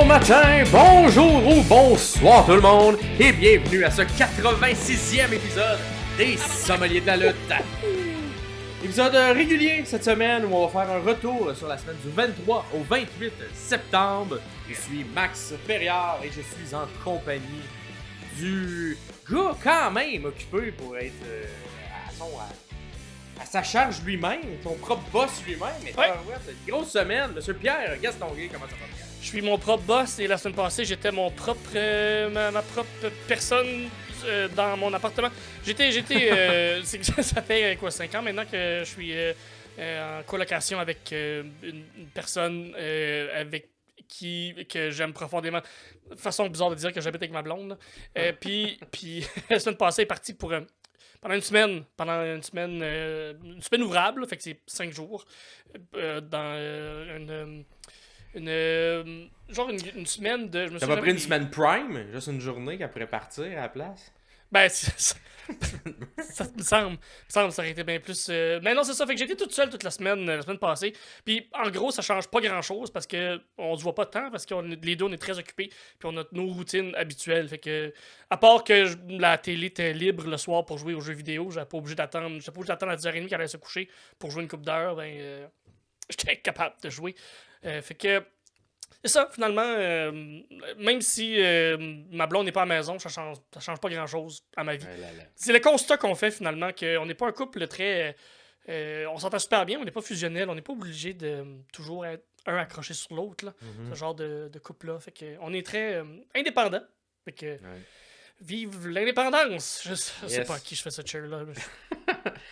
Bon matin, bonjour ou bonsoir tout le monde et bienvenue à ce 86e épisode des Sommeliers de la lutte. Épisode régulier cette semaine où on va faire un retour sur la semaine du 23 au 28 septembre. Je suis Max Ferriard et je suis en compagnie du gars quand même occupé pour être à sa charge lui-même, son propre boss lui-même. Mais ouais. C'est une grosse semaine, Monsieur Pierre Gastonguay, comment ça va? Je suis mon propre boss et la semaine passée, j'étais mon propre, ma propre personne dans mon appartement. Ça fait quoi, 5 ans maintenant que je suis en colocation avec une personne avec que j'aime profondément. Façon bizarre de dire que j'habite avec ma blonde. Puis la semaine passée, elle est partie pour pendant une semaine ouvrable, là, fait que c'est 5 jours dans une semaine de. T'as pas pris une semaine prime, juste une journée qu'elle pourrait partir à la place? Ben, ça me semble. Ça aurait été bien plus. Mais non, c'est ça. Fait que j'étais toute seule toute la semaine passée. Puis en gros, ça change pas grand chose parce que on se voit pas tant parce que les deux on est très occupés. Puis on a nos routines habituelles. Fait que, à part que la télé était libre le soir pour jouer aux jeux vidéo, j'étais pas obligé d'attendre à 10h30 qu'elle allait se coucher pour jouer une couple d'heures. Ben, j'étais capable de jouer. Fait que. C'est ça, finalement, même si ma blonde n'est pas à la maison, ça change pas grand-chose à ma vie. C'est le constat qu'on fait, finalement, qu'on n'est pas un couple très... on s'entend super bien, on n'est pas fusionnel, on n'est pas obligé de toujours être un accroché sur l'autre, là, ce genre de couple-là. Fait que, on est très indépendants. Fait que, vive l'indépendance! Je sais pas à qui je fais ce cheer-là.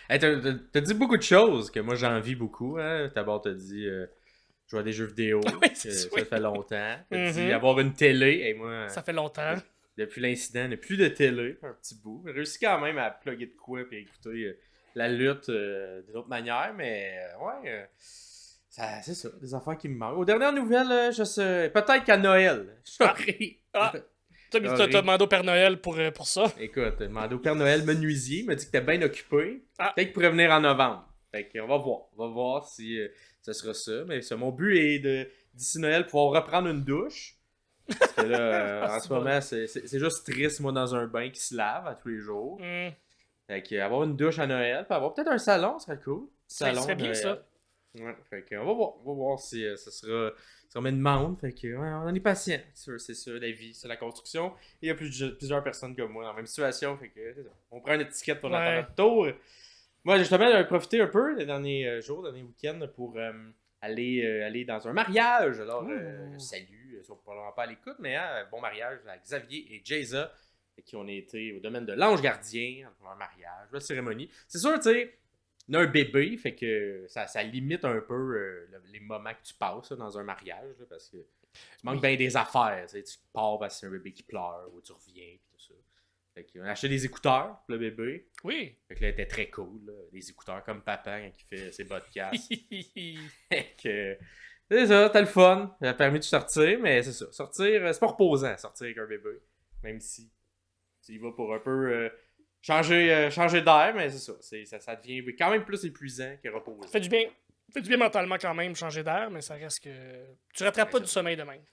Hey, t'as dit beaucoup de choses que moi j'envie beaucoup. Hein? D'abord, t'as dit... jouer à des jeux vidéo, ça fait longtemps. T'as dit avoir une télé, et moi... Ça fait longtemps. Depuis l'incident, il n'y a plus de télé, un petit bout. J'ai réussi quand même à plugger de quoi et écouter la lutte d'une autre manière, mais c'est ça, des affaires qui me manquent. Aux dernières nouvelles, je sais, peut-être qu'à Noël, T'as demandé au Père Noël pour ça. Écoute, t'as demandé au Père Noël menuisier, il m'a dit que t'es bien occupé. Peut-être qu'il pourrait venir en novembre. Fait qu'on va voir si... ce sera ça, mais mon but est d'ici Noël, pouvoir reprendre une douche. Parce que là, en ce moment, c'est juste triste, moi, dans un bain qui se lave à tous les jours. Fait qu'avoir une douche à Noël, puis avoir peut-être un salon, ce serait cool. Ça serait bien, ça. Ouais, fait qu'on va voir si ça sera une demande. Fait que, on est patient. C'est ça, la vie, c'est la construction. Il y a plusieurs personnes comme moi dans la même situation. Fait que, c'est ça. On prend une étiquette pour attendre notre tour. Moi, justement, j'ai profité un peu les derniers jours, les derniers week-ends pour aller dans un mariage. Alors, salut, ils sont probablement pas à l'écoute, mais bon mariage à Xavier et Jayza, qui ont été au domaine de l'Ange Gardien, un mariage, la cérémonie. C'est sûr, tu sais, il y a un bébé, fait que ça limite un peu les moments que tu passes là, dans un mariage, là, parce que tu manques bien des affaires. Tu pars parce que c'est un bébé qui pleure, ou tu reviens, puis tout ça. Fait qu'on a acheté des écouteurs pour le bébé. Oui. Fait que là, elle était très cool. Là. Des écouteurs comme papa quand il fait ses podcasts. Fait que... C'est ça, t'as le fun. Ça a permis de sortir, mais c'est ça. Sortir, c'est pas reposant, sortir avec un bébé. Même si tu y vas pour un peu changer d'air, mais c'est ça. Ça devient quand même plus épuisant que reposant. Fait du bien mentalement quand même, changer d'air, mais ça reste que... Tu rattrapes pas du sommeil de même.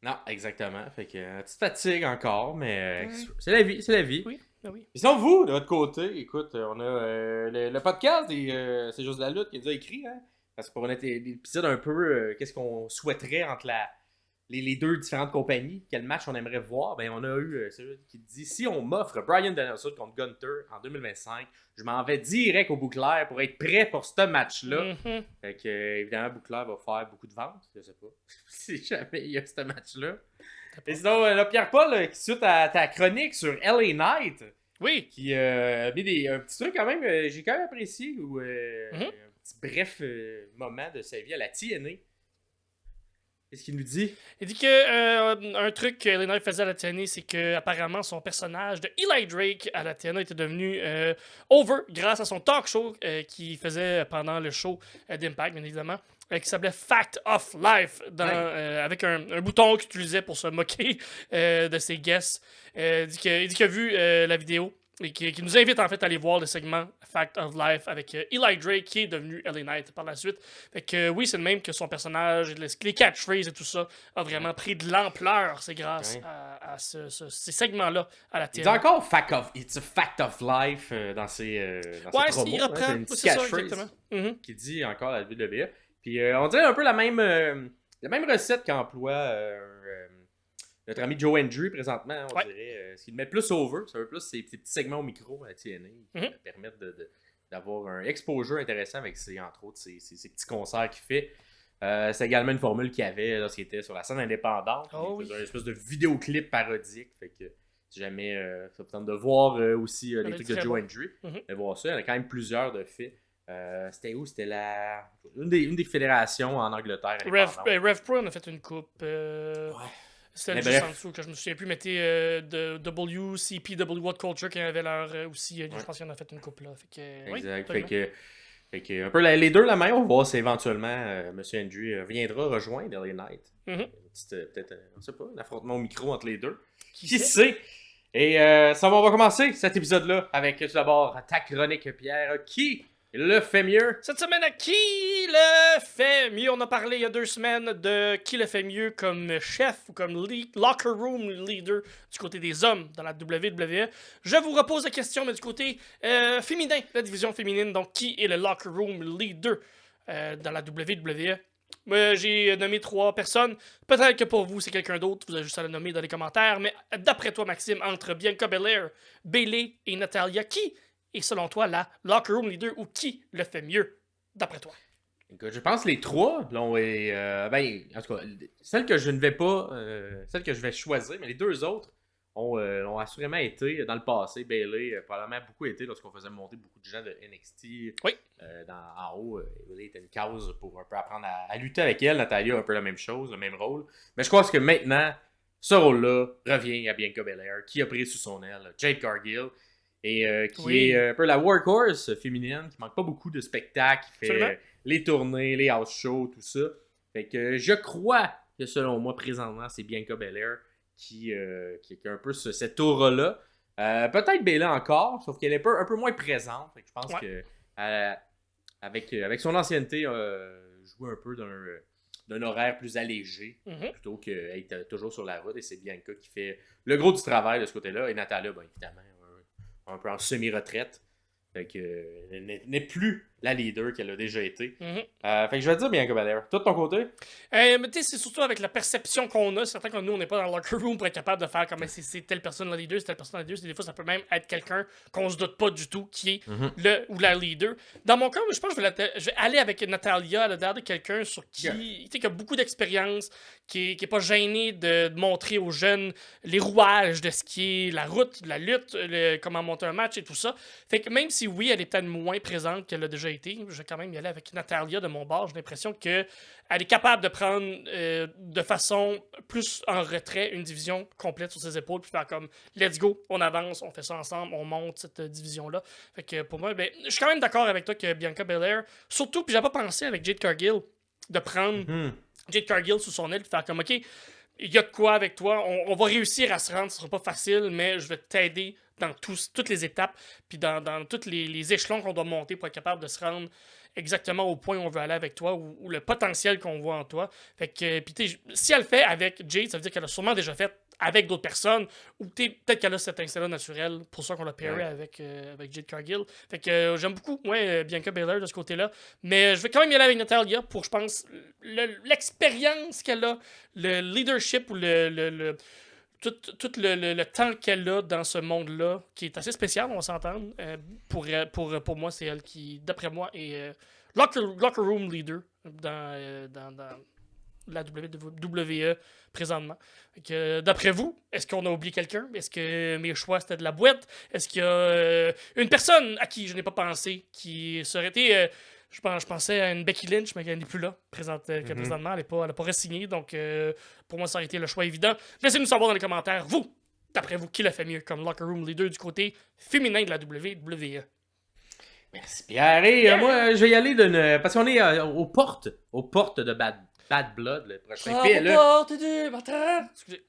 Non, exactement. Fait que petite fatigue encore, mais c'est la vie. Oui, ben oui. Et sinon, vous, de votre côté, écoute, on a le podcast et C'est juste la lutte qui est déjà écrit, hein? Parce que pour un épisode un peu, qu'est-ce qu'on souhaiterait entre les deux différentes compagnies, quel match on aimerait voir, ben on a eu celui qui dit si on m'offre Bryan Danielson contre Gunther en 2025, je m'en vais direct au Bouclair pour être prêt pour ce match-là. Fait que, évidemment, Bouclair va faire beaucoup de ventes, je sais pas, si jamais il y a ce match-là. Et sinon, là, Pierre-Paul, qui suite à ta chronique sur LA Knight, oui, qui a mis un petit truc quand même, j'ai quand même apprécié, un petit bref moment de sa vie à la TNA. Qu'est-ce qu'il nous dit? Il dit que un truc que LA Knight faisait à la TNA, c'est que apparemment son personnage de Eli Drake à la TNA était devenu over grâce à son talk show qu'il faisait pendant le show d'Impact, bien évidemment, qui s'appelait Fact of Life, avec un bouton qu'il utilisait pour se moquer de ses guests. Il dit qu'il a vu la vidéo et qui nous invite en fait à aller voir le segment Fact of Life avec Eli Drake qui est devenu LA Knight par la suite. Fait que oui, c'est le même que son personnage, les catchphrases et tout ça a vraiment pris de l'ampleur. C'est grâce à ces segments-là à la Il télé. dit encore It's a Fact of Life dans ses promos. Il reprend. C'est une C'est ça, catchphrase exactement. qui dit encore la WWE. Puis on dirait un peu la même recette qu'emploie notre ami Joe Hendry présentement, on dirait. Ce qui le met plus over, ça veut plus ces petits segments au micro à TNA qui permettent d'avoir un exposure intéressant avec entre autres ces petits concerts qu'il fait. C'est également une formule qu'il avait lorsqu'il était sur la scène indépendante. Il faisait une espèce de vidéoclip parodique. Fait que si jamais ça vous tente de voir aussi les trucs de Joe Hendry, de voir ça, il y en a quand même plusieurs de faits. C'était où? C'était une des fédérations en Angleterre. Rev Pro, on a fait une coupe. C'était juste en dessous que je me souviens plus. Mettez de WCPW What Culture qui avait leur aussi. Je pense qu'il en a fait une coupe là. Exact. Fait que un peu les deux la main, on va voir si éventuellement M. Hendry viendra rejoindre LA Knight. Peut-être, on sait pas, un affrontement au micro entre les deux. Qui sait? Et ça on va commencer cet épisode-là avec tout d'abord ta chronique, Pierre. Qui le fait mieux? Cette semaine, à qui le fait mieux? On a parlé il y a 2 semaines de qui le fait mieux comme chef ou comme locker room leader du côté des hommes dans la WWE. Je vous repose la question, mais du côté féminin, la division féminine. Donc, qui est le locker room leader dans la WWE? J'ai nommé 3 personnes. Peut-être que pour vous, c'est quelqu'un d'autre. Vous avez juste à le nommer dans les commentaires. Mais d'après toi, Maxime, entre Bianca Belair, Bayley et Natalya, qui est selon toi la locker room leader ou qui le fait mieux, d'après toi? Écoute, je pense que les 3, là, en tout cas, celle que je ne vais pas, celle que je vais choisir, mais les 2 autres ont assurément été dans le passé. Bayley a probablement beaucoup été lorsqu'on faisait monter beaucoup de gens de NXT en haut. Bayley était une cause pour un peu apprendre à lutter avec elle. Natalya a un peu la même chose, le même rôle. Mais je pense que maintenant, ce rôle-là revient à Bianca Belair, qui a pris sous son aile Jade Cargill. Et qui est un peu la workhorse féminine, qui manque pas beaucoup de spectacles, qui fait les tournées, les house shows, tout ça. Fait que je crois que selon moi, présentement, c'est Bianca Belair qui a un peu cette aura-là. Peut-être Bayley encore, sauf qu'elle est un peu moins présente. Fait que je pense que avec son ancienneté, jouer un peu d'un horaire plus allégé, plutôt qu'être toujours sur la route. Et c'est Bianca qui fait le gros du travail de ce côté-là. Et Natalya, bien évidemment, un peu en semi-retraite. Fait que n'est plus la leader qu'elle a déjà été. Fait que je vais te dire Bianca Belair. Toi de ton côté? Mais tu sais, c'est surtout avec la perception qu'on a. Certains comme nous, on n'est pas dans le locker room pour être capable de faire comme c'est telle personne la leader, c'est telle personne la leader. Des fois, ça peut même être quelqu'un qu'on se doute pas du tout qui est le ou la leader. Dans mon cas, je pense que je vais aller avec Natalya à l'intérieur de quelqu'un sur qui a beaucoup d'expérience, qui est pas gêné de montrer aux jeunes les rouages de ce qui est la route, la lutte, comment monter un match et tout ça. Fait que même si oui, elle est peut-être moins présente qu'elle a déjà été, je vais quand même y aller avec Natalya de mon bord. J'ai l'impression qu'elle est capable de prendre de façon plus en retrait une division complète sur ses épaules, puis faire comme let's go, on avance, on fait ça ensemble, on monte cette division-là. Fait que pour moi, je suis quand même d'accord avec toi que Bianca Belair, surtout, puis j'avais pas pensé avec Jade Cargill de prendre Jade Cargill sous son aile, puis faire comme ok, il y a de quoi avec toi, on va réussir à se rendre, ce sera pas facile, mais je vais t'aider dans toutes les étapes, puis dans tous les échelons qu'on doit monter pour être capable de se rendre exactement au point où on veut aller avec toi, ou le potentiel qu'on voit en toi. Fait que, puis si elle le fait avec Jade, ça veut dire qu'elle a sûrement déjà fait avec d'autres personnes, ou peut-être qu'elle a cet instinct-là naturel, pour ça qu'on l'a pairé avec Jade Cargill. Fait que j'aime beaucoup, Bianca Belair de ce côté-là, mais je vais quand même y aller avec Natalya pour, je pense, l'expérience qu'elle a, le leadership ou tout le temps qu'elle a dans ce monde-là, qui est assez spécial, on va s'entendre. Pour moi, c'est elle qui, d'après moi, est locker room leader dans la WWE présentement. D'après vous, est-ce qu'on a oublié quelqu'un? Est-ce que mes choix, c'était de la boîte? Est-ce qu'il y a une personne à qui je n'ai pas pensé, qui serait été... Je pensais à une Becky Lynch, mais elle n'est plus là présentement. Elle n'a pas re-signé. Donc, pour moi, ça aurait été le choix évident. Laissez-nous savoir dans les commentaires, vous, d'après vous, qui l'a fait mieux comme locker room leader du côté féminin de la WWE? Merci Pierre. Et moi, je vais y aller parce qu'on est aux portes de Bad Bad Blood, le prochain À PLE. la porte du matin. Excusez.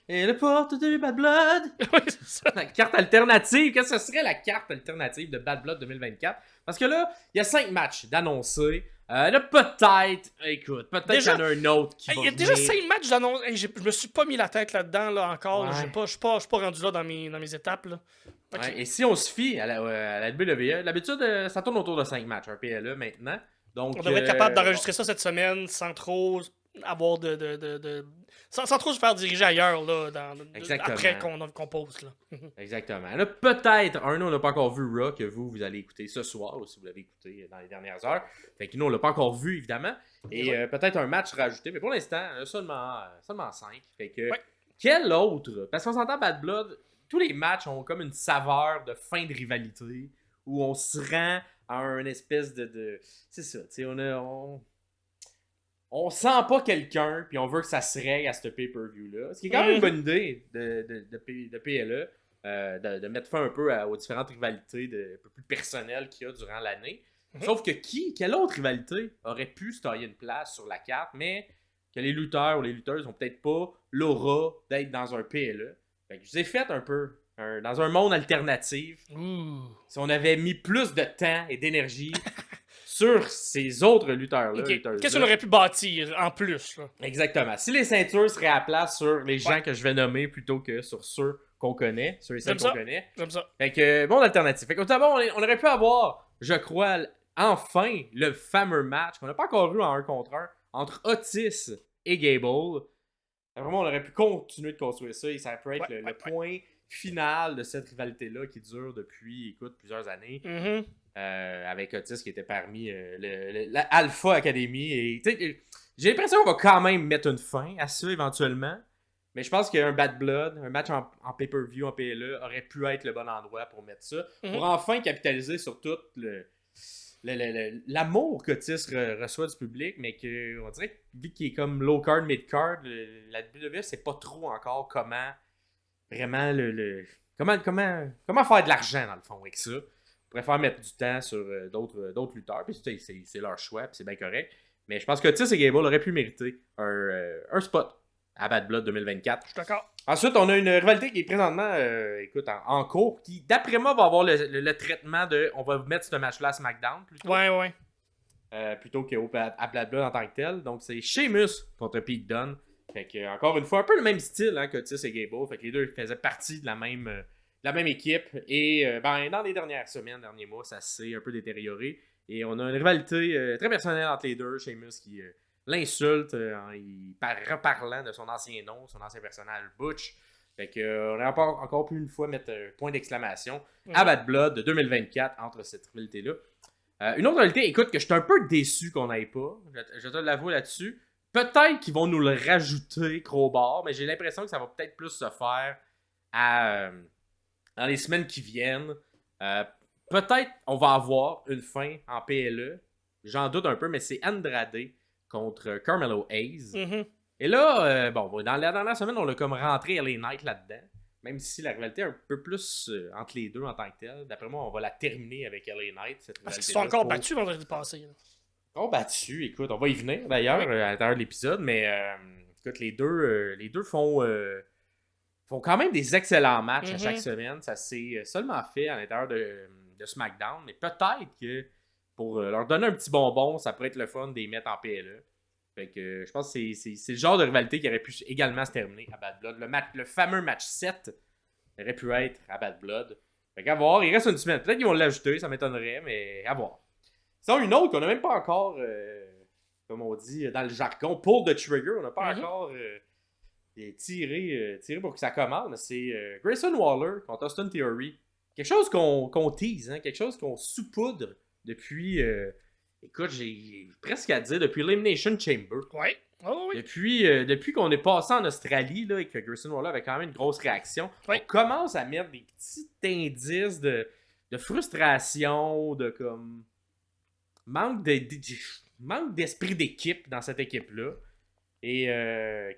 Et le porte du Bad Blood. Oui, c'est ça. La carte alternative. Qu'est-ce que ce serait la carte alternative de Bad Blood 2024? Parce que là, il y a 5 matchs d'annoncés. Là, peut-être, écoute, peut-être qu'il y en a un autre qui va Il y a venir. déjà 5 matchs d'annonce. Je me suis pas mis la tête là-dedans là, encore. Ouais. Je suis pas rendu là dans mes étapes. Là. Ok. Ouais, et si on se fie à la WWE, d'habitude, ça tourne autour de 5 matchs, un PLE maintenant. Donc, On devrait être capable d'enregistrer ça cette semaine sans trop avoir sans trop se faire diriger ailleurs là, Exactement. après qu'on pose. Là. Exactement. Là, peut-être, nous, on n'a pas encore vu Raw, que vous allez écouter ce soir, ou si vous l'avez écouté dans les dernières heures. Fait que nous, on l'a pas encore vu, évidemment. Et peut-être un match rajouté, mais pour l'instant, seulement 5. Fait que, quel autre? Parce qu'on s'entend Bad Blood, tous les matchs ont comme une saveur de fin de rivalité, où on se rend à un espèce de... C'est ça, tu sais, on sent pas quelqu'un, puis on veut que ça se règle à ce pay-per-view-là. Ce qui est quand même une bonne idée de PLE, de mettre fin un peu aux différentes rivalités un peu plus personnelles qu'il y a durant l'année. Sauf que quelle autre rivalité aurait pu se tailler une place sur la carte, mais que les lutteurs ou les lutteuses n'ont peut-être pas l'aura d'être dans un PLE. Fait que je vous ai fait un peu dans un monde alternatif. Si on avait mis plus de temps et d'énergie sur ces autres lutteurs-là. Okay. Qu'est-ce qu'on aurait pu bâtir en plus? Là? Exactement. Si les ceintures seraient à place sur les gens que je vais nommer plutôt que sur ceux qu'on connaît, sur les celles qu'on connaît. J'aime ça. Fait que, bon alternatif. Fait que, d'abord, on aurait pu avoir, je crois, enfin, le fameux match qu'on n'a pas encore eu en 1 contre 1 entre Otis et Gable. Vraiment, on aurait pu continuer de construire ça et ça peut être le point final de cette rivalité-là qui dure depuis, écoute, plusieurs années. Avec Otis qui était parmi l'Alpha Academy. Et j'ai l'impression qu'on va quand même mettre une fin à ça éventuellement. Mais je pense qu'un Bad Blood, un match en pay-per-view, en PLE, aurait pu être le bon endroit pour mettre ça. Pour enfin capitaliser sur tout l'amour qu'Otis reçoit du public, mais qu'on dirait que vu qu'il est comme low card, mid card, la WWE sait pas trop encore comment vraiment comment faire de l'argent dans le fond avec ça. On préfère mettre du temps sur d'autres lutteurs, puis c'est leur choix, puis c'est bien correct. Mais je pense que Otis et Gable auraient pu mériter un spot à Bad Blood 2024. Je suis d'accord. Ensuite, on a une rivalité qui est présentement écoute, en cours, qui d'après moi va avoir le traitement de on va mettre ce match-là à SmackDown plutôt. Ouais. Plutôt qu'à Bad Blood en tant que tel. Donc c'est Sheamus contre Pete Dunne. Fait que, encore une fois, un peu le même style qu'Otis et Gable. Fait que les deux faisaient partie de la même équipe. Et dans les dernières semaines, derniers mois, ça s'est un peu détérioré. Et on a une rivalité très personnelle entre les deux. Sheamus qui l'insulte en reparlant de son ancien nom, son ancien personnage Butch. Fait que on a encore pu une fois mettre un point d'exclamation à Bad Blood de 2024 entre cette rivalité-là. Une autre rivalité, écoute, que je suis un peu déçu qu'on n'aille pas. Je te l'avoue là-dessus. Peut-être qu'ils vont nous le rajouter, Crowbar, mais j'ai l'impression que ça va peut-être plus se faire dans les semaines qui viennent. Peut-être on va avoir une fin en PLE. J'en doute un peu, mais c'est Andrade contre Carmelo Hayes. Et là, dans la dernière semaine, on a comme rentré LA Knight là-dedans. Même si la rivalité est un peu plus entre les deux en tant que telle. D'après moi, on va la terminer avec LA Knight. Parce qu'ils se sont encore battus vendredi passé. Oh, battu, écoute, on va y venir d'ailleurs à l'intérieur de l'épisode, mais écoute, les deux font quand même des excellents matchs à chaque semaine. Ça s'est seulement fait à l'intérieur de SmackDown, mais peut-être que pour leur donner un petit bonbon, ça pourrait être le fun de les mettre en PLE. Fait que je pense que c'est le genre de rivalité qui aurait pu également se terminer à Bad Blood. Le fameux match 7 aurait pu être à Bad Blood. Fait qu'à voir, il reste une semaine. Peut-être qu'ils vont l'ajouter, ça m'étonnerait, mais à voir. Sinon, une autre qu'on n'a même pas encore, comme on dit dans le jargon, pull the trigger. On n'a pas encore tiré pour que ça commence. C'est Grayson Waller contre Austin Theory. Quelque chose qu'on tease, hein, quelque chose qu'on saupoudre depuis, écoute, j'ai presque à dire, depuis Elimination Chamber. Ouais. Oh, oui. Depuis qu'on est passé en Australie là, et que Grayson Waller avait quand même une grosse réaction, on commence à mettre des petits indices de frustration, de comme... manque d'esprit d'équipe dans cette équipe-là. Et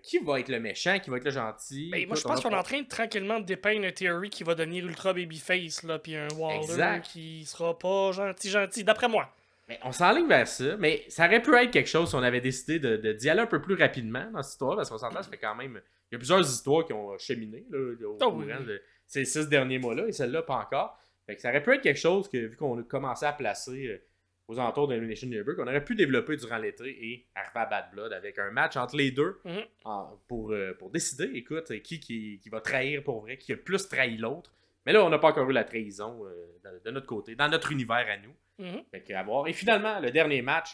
qui va être le méchant, qui va être le gentil? Ben, moi, je pense qu'on est en train de tranquillement dépeindre un Theory qui va devenir ultra babyface, là, puis un Waller qui sera pas gentil, d'après moi. Mais on s'enligne vers ça, mais ça aurait pu être quelque chose si on avait décidé d'y aller un peu plus rapidement dans cette histoire, parce qu'on s'entend, ça fait quand même. Il y a plusieurs histoires qui ont cheminé là, au courant de ces 6 derniers mois-là, et celle-là, pas encore. Fait que ça aurait pu être quelque chose que, vu qu'on a commencé à placer aux alentours de l'Elimination Chamber, qu'on aurait pu développer durant l'été et arriver à Bad Blood avec un match entre les deux pour décider, écoute, qui va trahir pour vrai, qui a plus trahi l'autre. Mais là, on n'a pas encore eu la trahison de notre côté, dans notre univers à nous. Fait qu'à voir. Et finalement, le dernier match,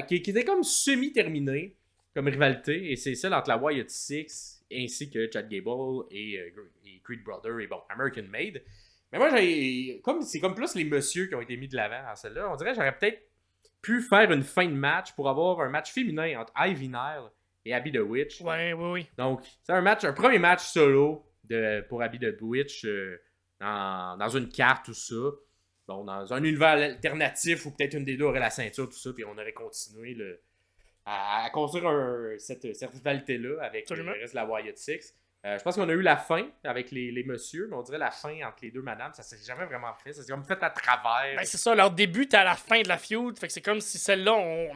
qui était comme semi-terminé comme rivalité, et c'est celle entre la Wyatt Six ainsi que Chad Gable et Creed Brother et bon, American Made. Mais moi, c'est comme plus les messieurs qui ont été mis de l'avant dans celle-là. On dirait que j'aurais peut-être pu faire une fin de match pour avoir un match féminin entre Ivy Nile et Abby the Witch. Oui. Donc, c'est un premier match solo pour Abby the Witch dans une carte, tout ça. Bon, dans un univers alternatif où peut-être une des deux aurait la ceinture, tout ça, puis on aurait continué à construire cette rivalité-là avec le reste de la Wyatt Six. Je pense qu'on a eu la fin avec les messieurs, mais on dirait la fin entre les deux madames, ça s'est jamais vraiment fait. Ça s'est comme fait à travers. Ben, c'est ça, leur début, t'es à la fin de la feud, fait que c'est comme si celle-là, on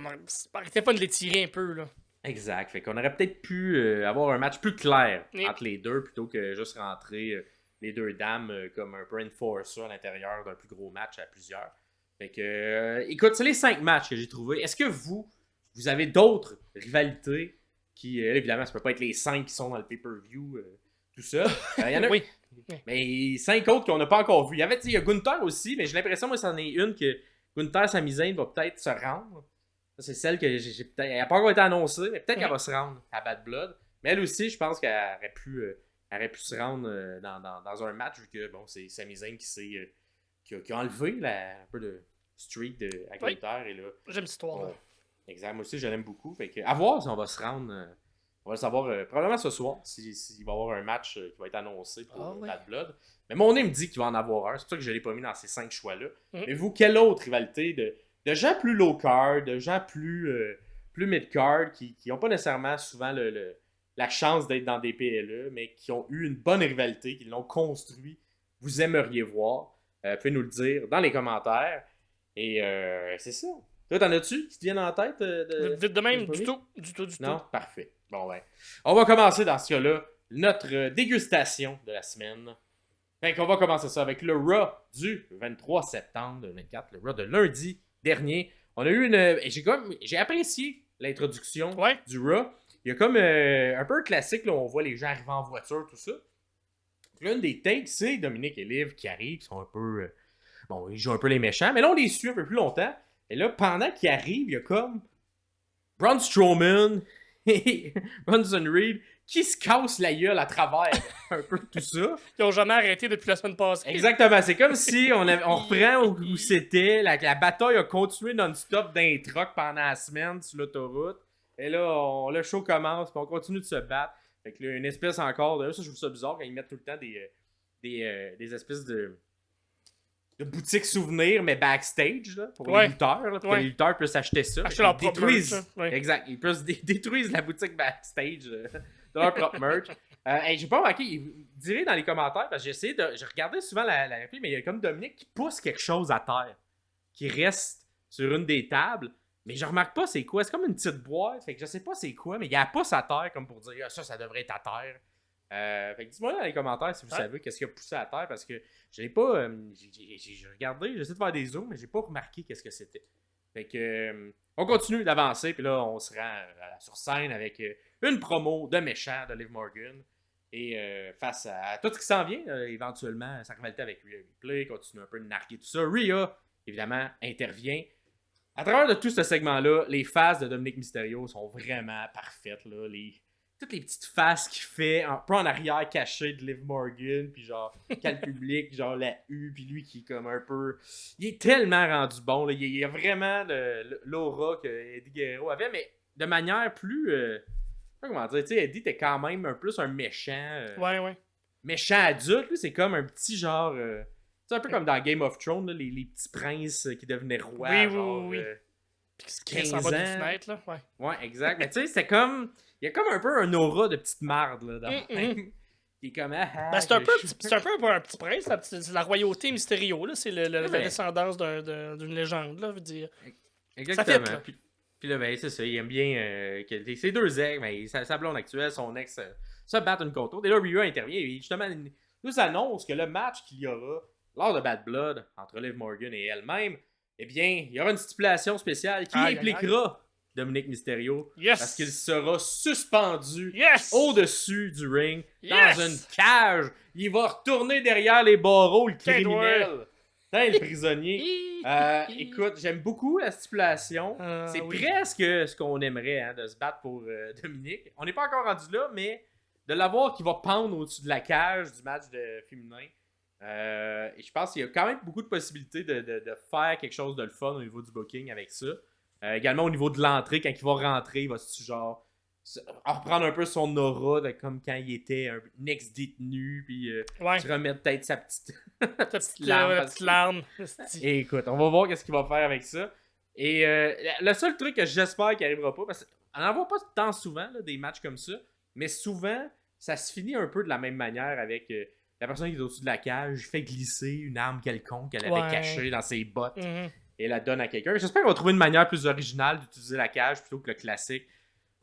arrêtait pas de l'étirer un peu, là. Exact, fait qu'on aurait peut-être pu avoir un match plus clair entre les deux plutôt que juste rentrer les deux dames comme un peu enforcer à l'intérieur d'un plus gros match à plusieurs. Fait que, écoute, c'est les 5 matchs que j'ai trouvés. Est-ce que vous avez d'autres rivalités qui, évidemment, ça peut pas être les 5 qui sont dans le pay-per-view, tout ça. Il y en a, Oui. mais 5 autres qu'on n'a pas encore vu. Il y a Gunther aussi, mais j'ai l'impression, moi, c'en est une que Gunther Sami Zayn va peut-être se rendre. Ça, c'est celle que elle n'a pas encore été annoncée, mais peut-être qu'elle va se rendre à Bad Blood. Mais elle aussi, je pense qu'elle aurait pu se rendre dans un match, vu que bon, c'est Sami Zayn qui a enlevé un peu de streak à Gunther. Et là, j'aime cette histoire-là. Exact, moi aussi je l'aime beaucoup. Fait que, à voir si on va se rendre. On va le savoir probablement ce soir, s'il va y avoir un match qui va être annoncé pour Bad Blood. Mais mon nez me dit qu'il va en avoir un. C'est pour ça que je ne l'ai pas mis dans ces 5 choix-là. Mais vous, quelle autre rivalité de gens plus low-card, de gens plus mid-card, qui n'ont pas nécessairement souvent la chance d'être dans des PLE, mais qui ont eu une bonne rivalité, qui l'ont construit, vous aimeriez voir? Pouvez nous le dire dans les commentaires. Et c'est ça. Toi, t'en as-tu qui te viennent en tête? Vite de même, du tout. Non? Parfait. Bon, ouais. On va commencer dans ce cas-là, notre dégustation de la semaine. Fait qu'on va commencer ça avec le Raw du 23 septembre 2024, le Raw de lundi dernier. On a eu j'ai apprécié l'introduction du Raw. Il y a comme un peu un classique, là, on voit les gens arriver en voiture, tout ça. L'une des takes, c'est Dominique et Liv qui arrivent, qui sont un peu... bon, ils jouent un peu les méchants, mais là, on les suit un peu plus longtemps. Et là, pendant qu'ils arrivent, il y a comme Braun Strowman et Bronson Reed qui se cassent la gueule à travers un peu tout ça. Ils ont jamais arrêté depuis la semaine passée. Exactement. C'est comme si on reprend où c'était. La bataille a continué non-stop dans les trucks pendant la semaine sur l'autoroute. Et là, le show commence, puis on continue de se battre. Fait que là, une espèce encore de... Ça, je trouve ça bizarre quand ils mettent tout le temps des espèces de boutiques souvenirs, mais backstage, là, pour les lutteurs. Là, pour que les lutteurs puissent acheter ça. Acheter leur propre merch. Exact. Ils puissent détruisent la boutique backstage de leur propre merch. J'ai pas remarqué, direz dans les commentaires, parce que j'ai regardé souvent la réplique, mais il y a comme Dominique qui pousse quelque chose à terre, qui reste sur une des tables, mais je remarque pas c'est quoi. C'est comme une petite boîte, fait que je sais pas c'est quoi, mais il y a pousse à terre comme pour dire ça devrait être à terre. Fait que dis-moi dans les commentaires si vous savez qu'est-ce qui a poussé à terre, parce que je l'ai pas. J'ai regardé, j'essaie de faire des zooms, mais j'ai pas remarqué qu'est-ce que c'était. Fait que on continue d'avancer, puis là on se rend sur scène avec une promo de méchant de Liv Morgan. Et face à tout ce qui s'en vient, éventuellement, sa rivalité avec Rhea Ripley, continue un peu de narguer tout ça. Rhea, évidemment, intervient. À travers de tout ce segment-là, les faces de Dominic Mysterio sont vraiment parfaites. Là. Toutes les petites faces qu'il fait, un peu en arrière caché de Liv Morgan, puis genre, quand le public, genre la U, puis lui qui est comme un peu... Il est tellement rendu bon, là. Il a vraiment l'aura que Eddie Guerrero avait, mais de manière plus... je sais pas comment dire, tu sais, Eddie était quand même un méchant... méchant adulte, lui, c'est comme un petit genre... c'est un peu comme dans Game of Thrones, là, les petits princes qui devenaient rois, oui. Puis qui se crissent en bas d'une fenêtre, là. Ouais, exact. Mais tu sais, c'est comme... Il y a comme un peu un aura de petite marde, là, dans qui est comme... c'est un peu un petit prince, c'est la royauté Mysterio, là. C'est la descendance d'une légende, là, veut dire. Exactement. fit, là. Puis là, ben, c'est ça. Il aime bien que ses deux ex, mais sa blonde actuelle, son ex, se battent une contre l'autre. Et là, Rhea intervient et justement, il nous annonce que le match qu'il y aura lors de Bad Blood entre Liv Morgan et elle-même, eh bien, il y aura une stipulation spéciale qui impliquera Dominic Mysterio parce qu'il sera suspendu au-dessus du ring dans une cage. Il va retourner derrière les barreaux, le criminel. Le prisonnier. Écoute, j'aime beaucoup la stipulation. C'est presque ce qu'on aimerait, de se battre pour Dominic. On n'est pas encore rendu là, mais de l'avoir qui va pendre au-dessus de la cage du match de féminin. Et je pense qu'il y a quand même beaucoup de possibilités de faire quelque chose de le fun au niveau du booking avec ça. Également au niveau de l'entrée, quand il va rentrer, il va genre reprendre un peu son aura de comme quand il était un ex-détenu, puis se remettre peut-être sa petite larme. Et écoute, on va voir qu'est-ce qu'il va faire avec ça. Et le seul truc que j'espère qu'il n'arrivera pas, parce qu'on n'en voit pas tant souvent là, des matchs comme ça, mais souvent, ça se finit un peu de la même manière avec la personne qui est au-dessus de la cage, fait glisser une arme quelconque qu'elle avait cachée dans ses bottes et la donne à quelqu'un. J'espère qu'on va trouver une manière plus originale d'utiliser la cage plutôt que le classique.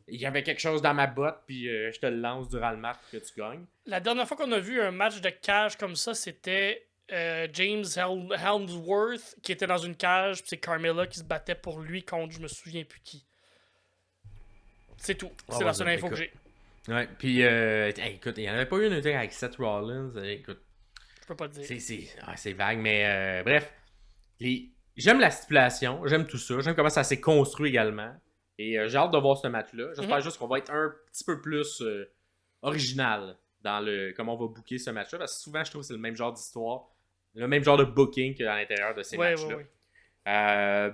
Il y avait quelque chose dans ma botte, puis je te le lance durant le match que tu gagnes. La dernière fois qu'on a vu un match de cage comme ça, c'était James Helmsworth qui était dans une cage, puis c'est Carmella qui se battait pour lui contre je me souviens plus qui. C'est tout. C'est la seule info que j'ai. Ouais, puis écoute, il n'y en avait pas eu une truc avec Seth Rollins. Écoute, je peux pas te dire. C'est vague, mais bref. J'aime la stipulation, j'aime tout ça, j'aime comment ça s'est construit également. Et j'ai hâte de voir ce match-là. J'espère juste qu'on va être un petit peu plus original dans comment on va booker ce match-là. Parce que souvent, je trouve que c'est le même genre d'histoire, le même genre de booking qu'à l'intérieur de ces matchs-là.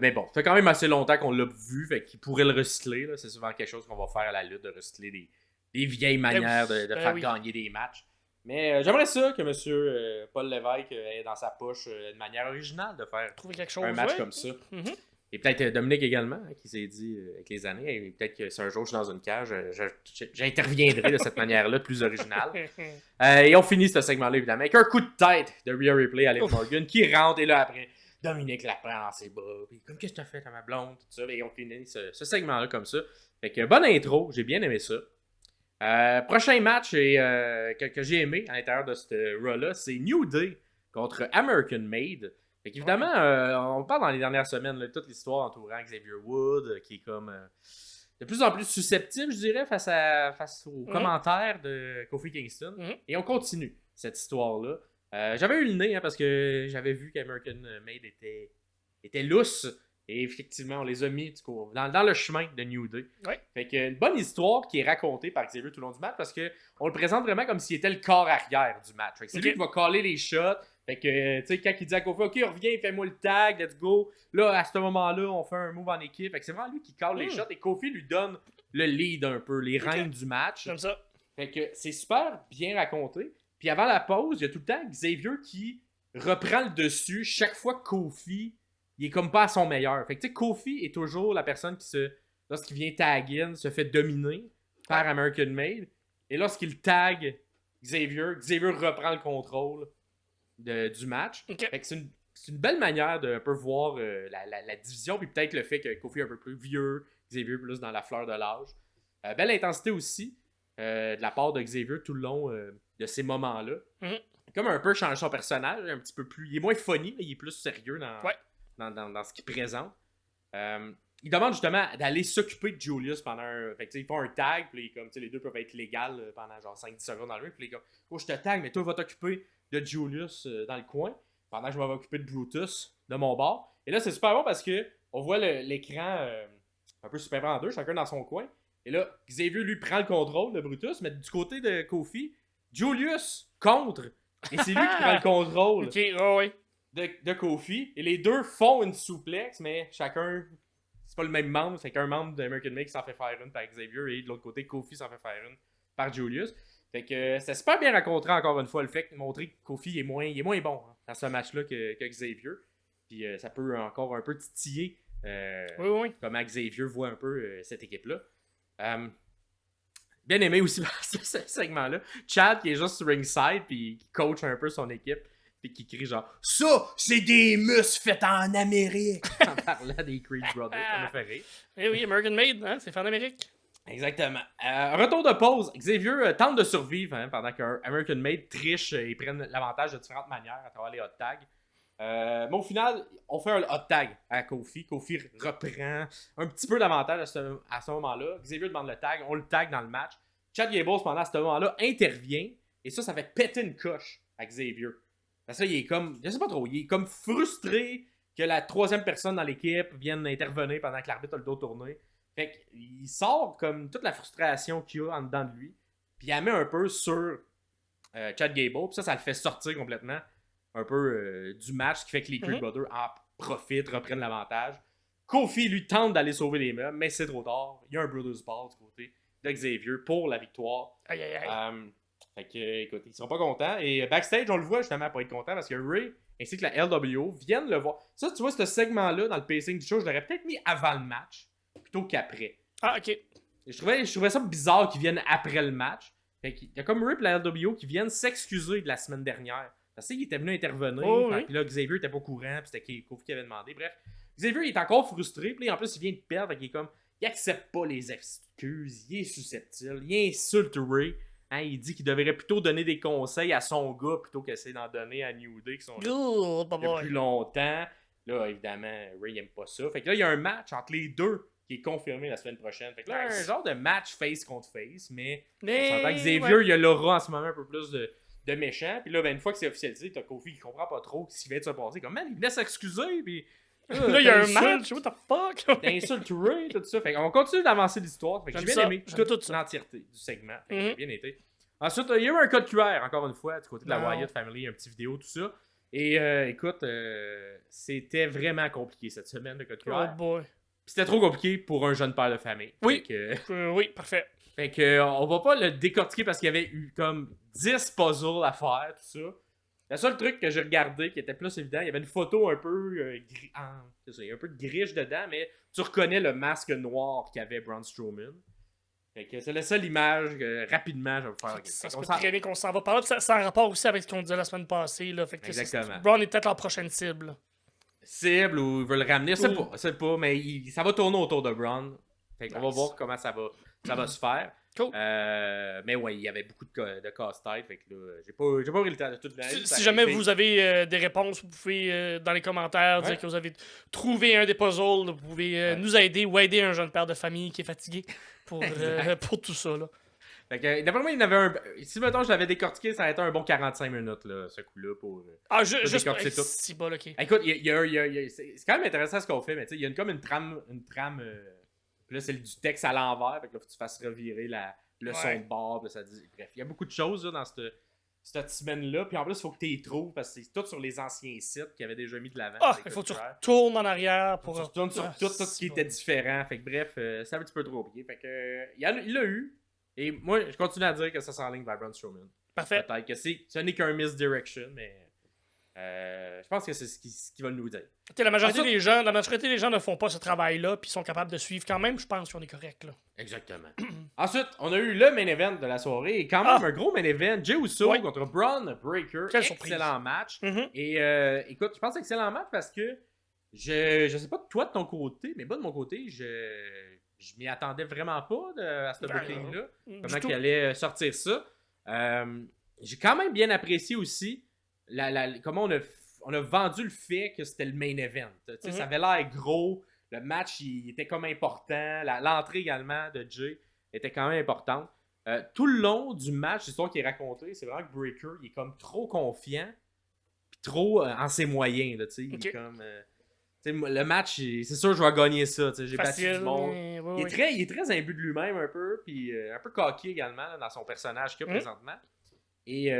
Mais bon, ça fait quand même assez longtemps qu'on l'a vu, fait qu'il pourrait le recycler. Là. C'est souvent quelque chose qu'on va faire à la lutte, de recycler des vieilles manières de faire gagner des matchs. Mais j'aimerais ça que M. Paul Lévesque ait dans sa poche une manière originale de faire un match comme ça. Et peut-être Dominic également, qui s'est dit avec les années, et peut-être que si un jour je suis dans une cage, j'interviendrai de cette manière-là, plus originale. Et on finit ce segment-là, évidemment, avec un coup de tête de Rhea Ripley à Liv Morgan, qui rentre, et là après, Dominic la prend dans ses bras, puis comme qu'est-ce que t'as fait à ma blonde, tout ça, et on finit ce segment-là comme ça. Fait que bonne intro, j'ai bien aimé ça. Prochain match que j'ai aimé à l'intérieur de ce Raw-là, c'est New Day contre American Made. Fait qu'évidemment, on parle dans les dernières semaines de toute l'histoire entourant Xavier Wood, qui est comme de plus en plus susceptible, je dirais, face aux commentaires de Kofi Kingston. Et on continue cette histoire-là. J'avais eu le nez, parce que j'avais vu qu'American Made était lousse. Et effectivement, on les a mis dans le chemin de New Day. Fait que une bonne histoire qui est racontée par Xavier tout le long du match, parce qu'on le présente vraiment comme s'il était le corps arrière du match. Fait que c'est lui qui va caller les shots. Fait que, tu sais, quand il dit à Kofi, OK, reviens, fais-moi le tag, let's go. Là, à ce moment-là, on fait un move en équipe. Fait que c'est vraiment lui qui cale les shots et Kofi lui donne le lead un peu, les rênes du match. Comme ça. Fait que c'est super bien raconté. Puis avant la pause, il y a tout le temps Xavier qui reprend le dessus chaque fois que Kofi, il est comme pas à son meilleur. Fait que, tu sais, Kofi est toujours la personne qui lorsqu'il vient tag in, se fait dominer par American Made. Et lorsqu'il tag Xavier reprend le contrôle du match. Fait que c'est une belle manière de un peu voir la division, puis peut-être le fait que Kofi est un peu plus vieux, Xavier plus dans la fleur de l'âge. Belle intensité aussi de la part de Xavier tout le long de ces moments-là. Comme un peu changer son personnage, un petit peu plus. Il est moins funny, mais il est plus sérieux dans ce qu'il présente. Il demande justement d'aller s'occuper de Julius pendant Fait que, ils font un tag, puis comme les deux peuvent être légales pendant genre 5-10 secondes dans le ring, puis comme, oh, je te tag, mais toi, va t'occuper de Julius dans le coin, pendant que je vais m'occuper de Brutus de mon bord. Et là, c'est super bon parce que on voit l'écran un peu super en deux, chacun dans son coin. Et là, Xavier, lui, prend le contrôle de Brutus, mais du côté de Kofi, Julius contre. Et c'est lui qui prend le contrôle de Kofi. Et les deux font une souplex, mais chacun, c'est pas le même membre. C'est qu'un membre d'American Made qui s'en fait faire une par Xavier, et de l'autre côté, Kofi s'en fait faire une par Julius. Fait que c'est super bien raconté encore une fois, le fait de montrer que Kofi est moins bon dans ce match-là que Xavier. Puis ça peut encore un peu titiller comment Xavier voit un peu cette équipe-là. Bien aimé aussi ce segment-là. Chad qui est juste sur ringside puis qui coach un peu son équipe. puis qui crie genre « Ça, c'est des muscles faits en Amérique! » en parlant des Creed Brothers, ça m'a fait rire. Eh oui, American Made, hein, c'est fait en Amérique. Exactement. Retour de pause. Xavier tente de survivre pendant qu'un American Made triche et prennent l'avantage de différentes manières à travers les hot tags. Mais au final, on fait un hot tag à Kofi. Kofi reprend un petit peu d'avantage à ce moment-là. Xavier demande le tag, on le tag dans le match. Chad Gable, pendant ce moment-là, intervient. Et ça fait péter une coche à Xavier. Parce que là, il est comme, je sais pas trop, il est comme frustré que la troisième personne dans l'équipe vienne intervenir pendant que l'arbitre a le dos tourné. Fait qu'il sort comme toute la frustration qu'il a en dedans de lui. Puis il la met un peu sur Chad Gable. Puis ça le fait sortir complètement un peu du match. Ce qui fait que les Creed Brothers en profitent, reprennent l'avantage. Kofi lui tente d'aller sauver les meubles, mais c'est trop tard. Il y a un Brothers Ball du côté de Xavier pour la victoire. Aïe. Fait que, écoute, ils seront pas contents. Et backstage, on le voit justement pour être content parce que Ray ainsi que la LWO viennent le voir. Ça, tu vois, ce segment-là dans le pacing du show, je l'aurais peut-être mis avant le match plutôt qu'après. Ah, ok. Je trouvais ça bizarre qu'ils viennent après le match. Fait qu'il y a comme Ray et la LWO qui viennent s'excuser de la semaine dernière. Parce qu'ils étaient venus intervenir. Puis là, Xavier était pas au courant. Puis c'était Kofi qui avait demandé. Bref, Xavier il est encore frustré. Puis en plus, il vient de perdre. Fait qu'il est comme, il accepte pas les excuses. Il est susceptible. Il insulte Ray. Hein, il dit qu'il devrait plutôt donner des conseils à son gars plutôt qu'essayer d'en donner à New Day qui sont là depuis longtemps. Là, évidemment, Ray n'aime pas ça. Fait que là, il y a un match entre les deux qui est confirmé la semaine prochaine. Fait que là, un genre de match face contre face, mais on s'entend que Xavier, il a l'aura en ce moment un peu plus de méchant. Puis là, ben, une fois que c'est officialisé, t'as Kofi qui comprend pas trop ce qui vient de se passer. Comme, man, il venait s'excuser, puis... Là, il y a un match, what the fuck? T'insultes Ray, tout ça. Fait qu'on continue d'avancer l'histoire. Fait que j'ai bien aimé toute l'entièreté du segment. Fait que j'ai bien été. Ensuite, il y a eu un code QR, encore une fois, du côté de la Wyatt Family, un petit vidéo, tout ça. Et écoute, c'était vraiment compliqué cette semaine, le code QR. Oh boy. C'était trop compliqué pour un jeune père de famille. Oui, oui, parfait. Fait que on va pas le décortiquer parce qu'il y avait eu comme 10 puzzles à faire, tout ça. Le seul truc que j'ai regardé qui était plus évident, il y avait une photo un peu il y a un peu de griche dedans, mais tu reconnais le masque noir qu'avait Braun Strowman. Fait que c'est la seule image que rapidement je vais vous faire. Ça se peut très bien qu'on s'en va par là. Ça a un rapport aussi avec ce qu'on disait la semaine passée. Là. Fait que exactement. Braun est peut-être leur prochaine cible. Cible ou ils veulent le ramener, c'est pas, mais ça va tourner autour de Braun. Fait qu'on va voir comment ça va se faire. Cool. Mais ouais, il y avait beaucoup de casse-tête. Fait que là, j'ai pas pris le temps de tout le Si jamais vous avez des réponses, vous pouvez dans les commentaires dire que vous avez trouvé un des puzzles. Vous pouvez nous aider ou aider un jeune père de famille qui est fatigué pour tout ça. Là. Fait que, d'après moi, il y en avait un. Si mettons je l'avais décortiqué, ça aurait été un bon 45 minutes, là, ce coup-là, pour. Juste décortiquer tout. Si bon, ok. Écoute, c'est quand même intéressant ce qu'on fait, mais tu sais, il y a comme une trame. Puis là, c'est du texte à l'envers, fait que là, faut que tu fasses revirer le son de bord, puis ça dit. Bref, il y a beaucoup de choses là, dans cette semaine-là, puis en plus, il faut que tu les trouves, parce que c'est tout sur les anciens sites qui avaient déjà mis de l'avant. Il faut que tu retournes en arrière pour. Tu retournes sur tout ce qui était différent, fait que bref, c'est un petit peu trop compliqué. Fait que, il l'a eu. Et moi, je continue à dire que ça s'enligne vers Braun Strowman. Parfait. Peut-être que ce n'est qu'un misdirection, mais je pense que c'est ce qu'il va nous dire. La majorité des gens ne font pas ce travail-là, puis sont capables de suivre quand même. Je pense qu'on est correct. Là. Exactement. Ensuite, on a eu le main event de la soirée, et quand même un gros main event. Jey Uso contre Braun Breaker. Quelle excellent match. Mm-hmm. Et écoute, je pense excellent match parce que je sais pas de toi de ton côté, mais moi de mon côté, je m'y attendais vraiment pas à ce booking-là. Comment qu'il allait sortir ça. J'ai quand même bien apprécié aussi comment on a vendu le fait que c'était le main event. Ça avait l'air gros. Le match, il était comme important. L'entrée également de Jey était quand même importante. Tout le long du match, l'histoire qui est racontée, c'est vraiment que Breaker, il est comme trop confiant puis trop en ses moyens. Là, il est comme... le match, c'est sûr que je vais gagner ça. J'ai battu du monde. Il est très imbu de lui-même un peu, puis un peu cocky également là, dans son personnage qu'il a présentement. Et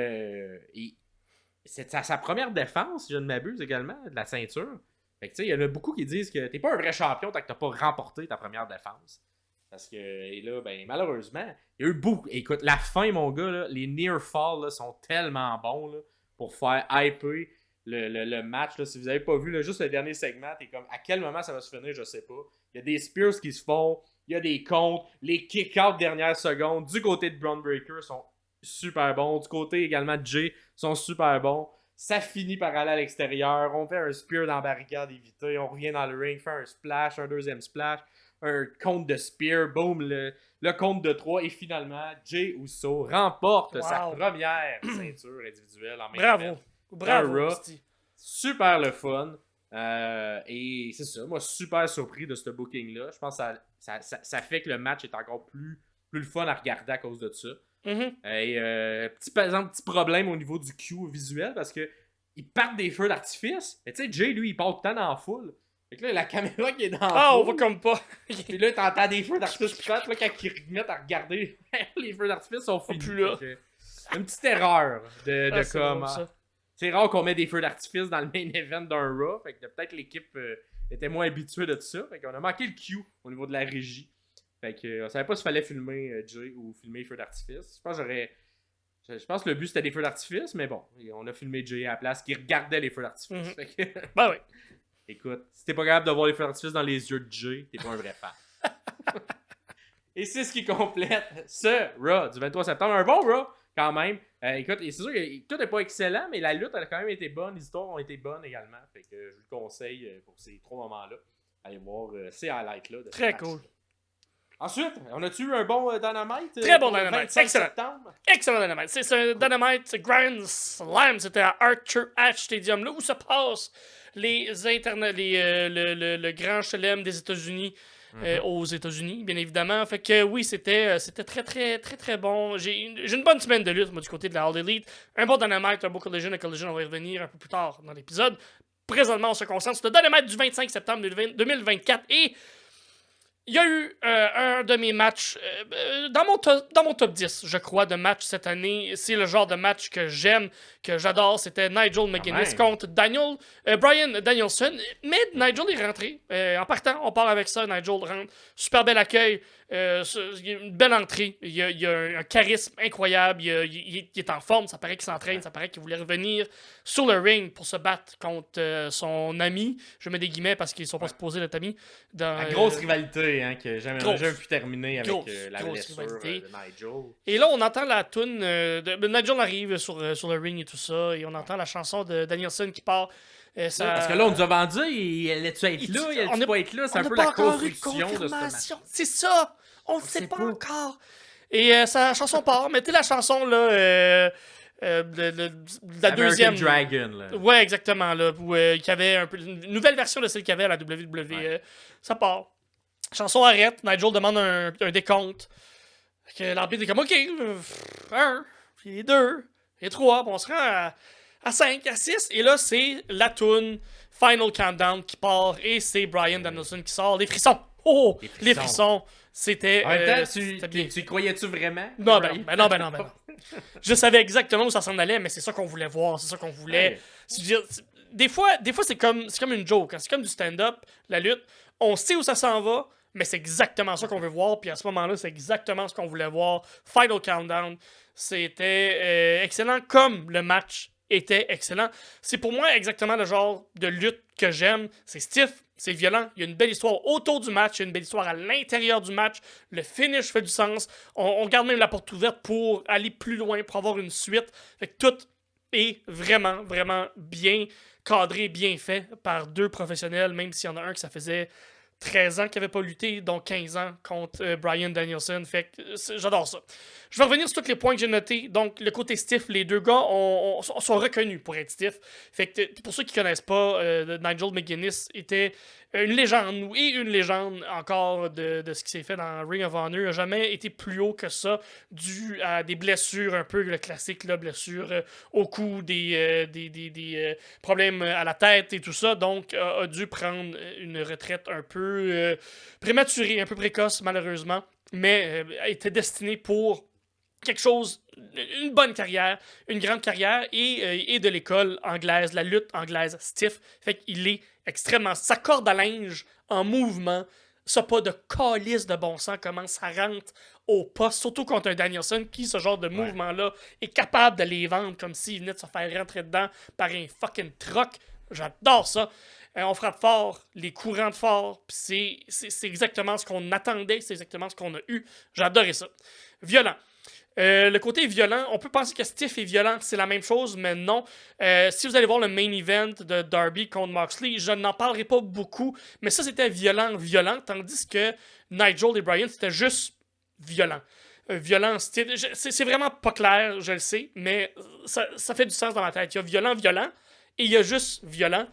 c'est sa première défense, si je ne m'abuse également, de la ceinture. Fait que il y en a beaucoup qui disent que t'es pas un vrai champion tant que t'as pas remporté ta première défense. Parce que et là, ben malheureusement, il y a eu beaucoup. Écoute, la fin, mon gars, là, les near fall là, sont tellement bons là, pour faire hyper le match, là, si vous n'avez pas vu là, juste le dernier segment, t'es comme à quel moment ça va se finir, je sais pas. Il y a des spears qui se font, il y a des comptes, les kick-out dernière seconde du côté de Braun Breaker sont super bons, du côté également de Jey sont super bons. Ça finit par aller à l'extérieur. On fait un spear dans la barricade évité. On revient dans le ring, fait un splash, un deuxième splash, un compte de spear. Boom, le compte de 3. Et finalement, Jey Uso remporte sa première ceinture individuelle en main event. Bravo. Raw. Super le fun. Et c'est ça, moi super surpris de ce booking-là. Je pense que ça fait que le match est encore plus le fun à regarder à cause de ça. Et par exemple, petit problème au niveau du cue visuel parce que ils partent des feux d'artifice. Mais tu sais, Jay, lui, il part tout le temps dans la foule. Fait que là, la caméra qui est dans la foule. On voit comme pas. Puis là, t'entends des feux d'artifice qui partent. Là, quand ils remettent à regarder, les feux d'artifice sont finis. Plus là. Une petite erreur de comme. Bon, c'est rare qu'on met des feux d'artifice dans le main event d'un Raw. Fait que peut-être l'équipe était moins habituée de tout ça. Fait qu'on a manqué le cue au niveau de la régie. Fait que on savait pas s'il fallait filmer Jay ou filmer les feux d'artifice. Je pense que le but c'était des feux d'artifice, mais bon, on a filmé Jay à la place qui regardait les feux d'artifice. Fait que... Ben oui. Écoute, si t'es pas capable de voir les feux d'artifice dans les yeux de Jay, t'es pas un vrai fan. Et c'est ce qui complète ce Raw du 23 septembre. Un bon Raw quand même. Écoute, c'est sûr que tout n'est pas excellent, mais la lutte a quand même été bonne. Les histoires ont été bonnes également. Fait que je vous le conseille pour ces 3 moments-là. Allez voir ces highlights-là. Très cool. Ensuite, on a-tu eu un bon Dynamite? Très bon Dynamite. Excellent. Septembre? Excellent Dynamite. C'est un Dynamite Grand Slam. C'était à Archer Ashe Stadium, là où se passe le grand chelem des États-Unis. Aux États-Unis, bien évidemment. Fait que oui, c'était très, très, très, très bon. J'ai une bonne semaine de lutte, moi, du côté de la All Elite. Un bon Dynamite, un beau Collision. Un Collision, on va y revenir un peu plus tard dans l'épisode. Présentement, on se concentre sur le Dynamite du 25 septembre 2024. Et il y a eu un de mes matchs dans mon top 10, je crois, de matchs cette année. C'est le genre de match que j'aime, que j'adore. C'était Nigel McGuinness contre Bryan Danielson. Mais Nigel est rentré. En partant, on part avec ça. Nigel rentre. Super bel accueil. Une belle entrée. Il y a un charisme incroyable. Il est en forme. Ça paraît qu'il s'entraîne. Ça paraît qu'il voulait revenir sur le ring pour se battre contre son ami. Je mets des guillemets parce qu'ils ne sont pas supposés d'être amis. La grosse rivalité que j'ai jamais pu terminer avec la blessure de Nigel. Et là, on entend la toune. Nigel arrive sur le ring et tout ça. Et on entend la chanson de Danielson qui part. Parce que là, on nous a vendu, allait-tu être là, allait-tu pas être là? C'est un peu la construction de ce match. C'est ça! On ne sait pas encore. Et sa chanson part. Mettez la chanson, là, la deuxième. Dragon, là. Ouais, exactement, là. Où il y avait un peu une nouvelle version de celle qu'il y avait à la WWE. Ouais. Ça part. Chanson arrête. Nigel demande un décompte. L'arbitre est comme, OK, 1, puis 2, et 3, on se rend à 5, à 6. Et là, c'est la toune Final Countdown qui part. Et c'est Bryan Danielson qui sort. Les frissons. Oh, les frissons. C'était. En même temps, tu croyais-tu vraiment? Non, ben non. Je savais exactement où ça s'en allait, mais c'est ça qu'on voulait voir. C'est ça qu'on voulait. Ouais. Des fois c'est comme une joke. Hein. C'est comme du stand-up, la lutte. On sait où ça s'en va, mais c'est exactement ça qu'on veut voir. Puis à ce moment-là, c'est exactement ce qu'on voulait voir. Final Countdown. C'était excellent, comme le match était excellent. C'est pour moi exactement le genre de lutte que j'aime. C'est stiff, c'est violent. Il y a une belle histoire autour du match, il y a une belle histoire à l'intérieur du match. Le finish fait du sens. On garde même la porte ouverte pour aller plus loin, pour avoir une suite. Fait que tout est vraiment, vraiment bien cadré, bien fait par 2 professionnels, même s'il y en a un que ça faisait 13 ans qu'il n'avait pas lutté, donc 15 ans contre Bryan Danielson. Fait que j'adore ça. Je vais revenir sur tous les points que j'ai notés. Donc, le côté stiff, les 2 gars sont reconnus pour être stiff. Fait que pour ceux qui ne connaissent pas, Nigel McGuinness était une légende, et une légende encore de ce qui s'est fait dans Ring of Honor. Il n'a jamais été plus haut que ça, dû à des blessures, un peu le classique, là, blessures au cou, des problèmes à la tête et tout ça. Donc, a dû prendre une retraite un peu prématurée, un peu précoce, malheureusement. Mais était destiné pour quelque chose, une bonne carrière, une grande carrière, et de l'école anglaise, la lutte anglaise stiff. Fait qu'il est extrêmement... Sa corde à linge en mouvement, ça pas de calice de bon sens, comment ça rentre au poste, surtout contre un Danielson qui, ce genre de mouvement-là, est capable de les vendre comme s'il venait de se faire rentrer dedans par un fucking truck. J'adore ça. On frappe fort, les courants de fort, pis c'est exactement ce qu'on attendait, c'est exactement ce qu'on a eu. J'ai adoré ça. Violent. Le côté violent, on peut penser que stiff et violent, c'est la même chose, mais non. Si vous allez voir le main event de Darby contre Moxley, je n'en parlerai pas beaucoup, mais ça, c'était violent, tandis que Nigel et Bryan, c'était juste violent. Violent, stiff, c'est vraiment pas clair, je le sais, mais ça fait du sens dans ma tête. Il y a violent, et il y a juste violent.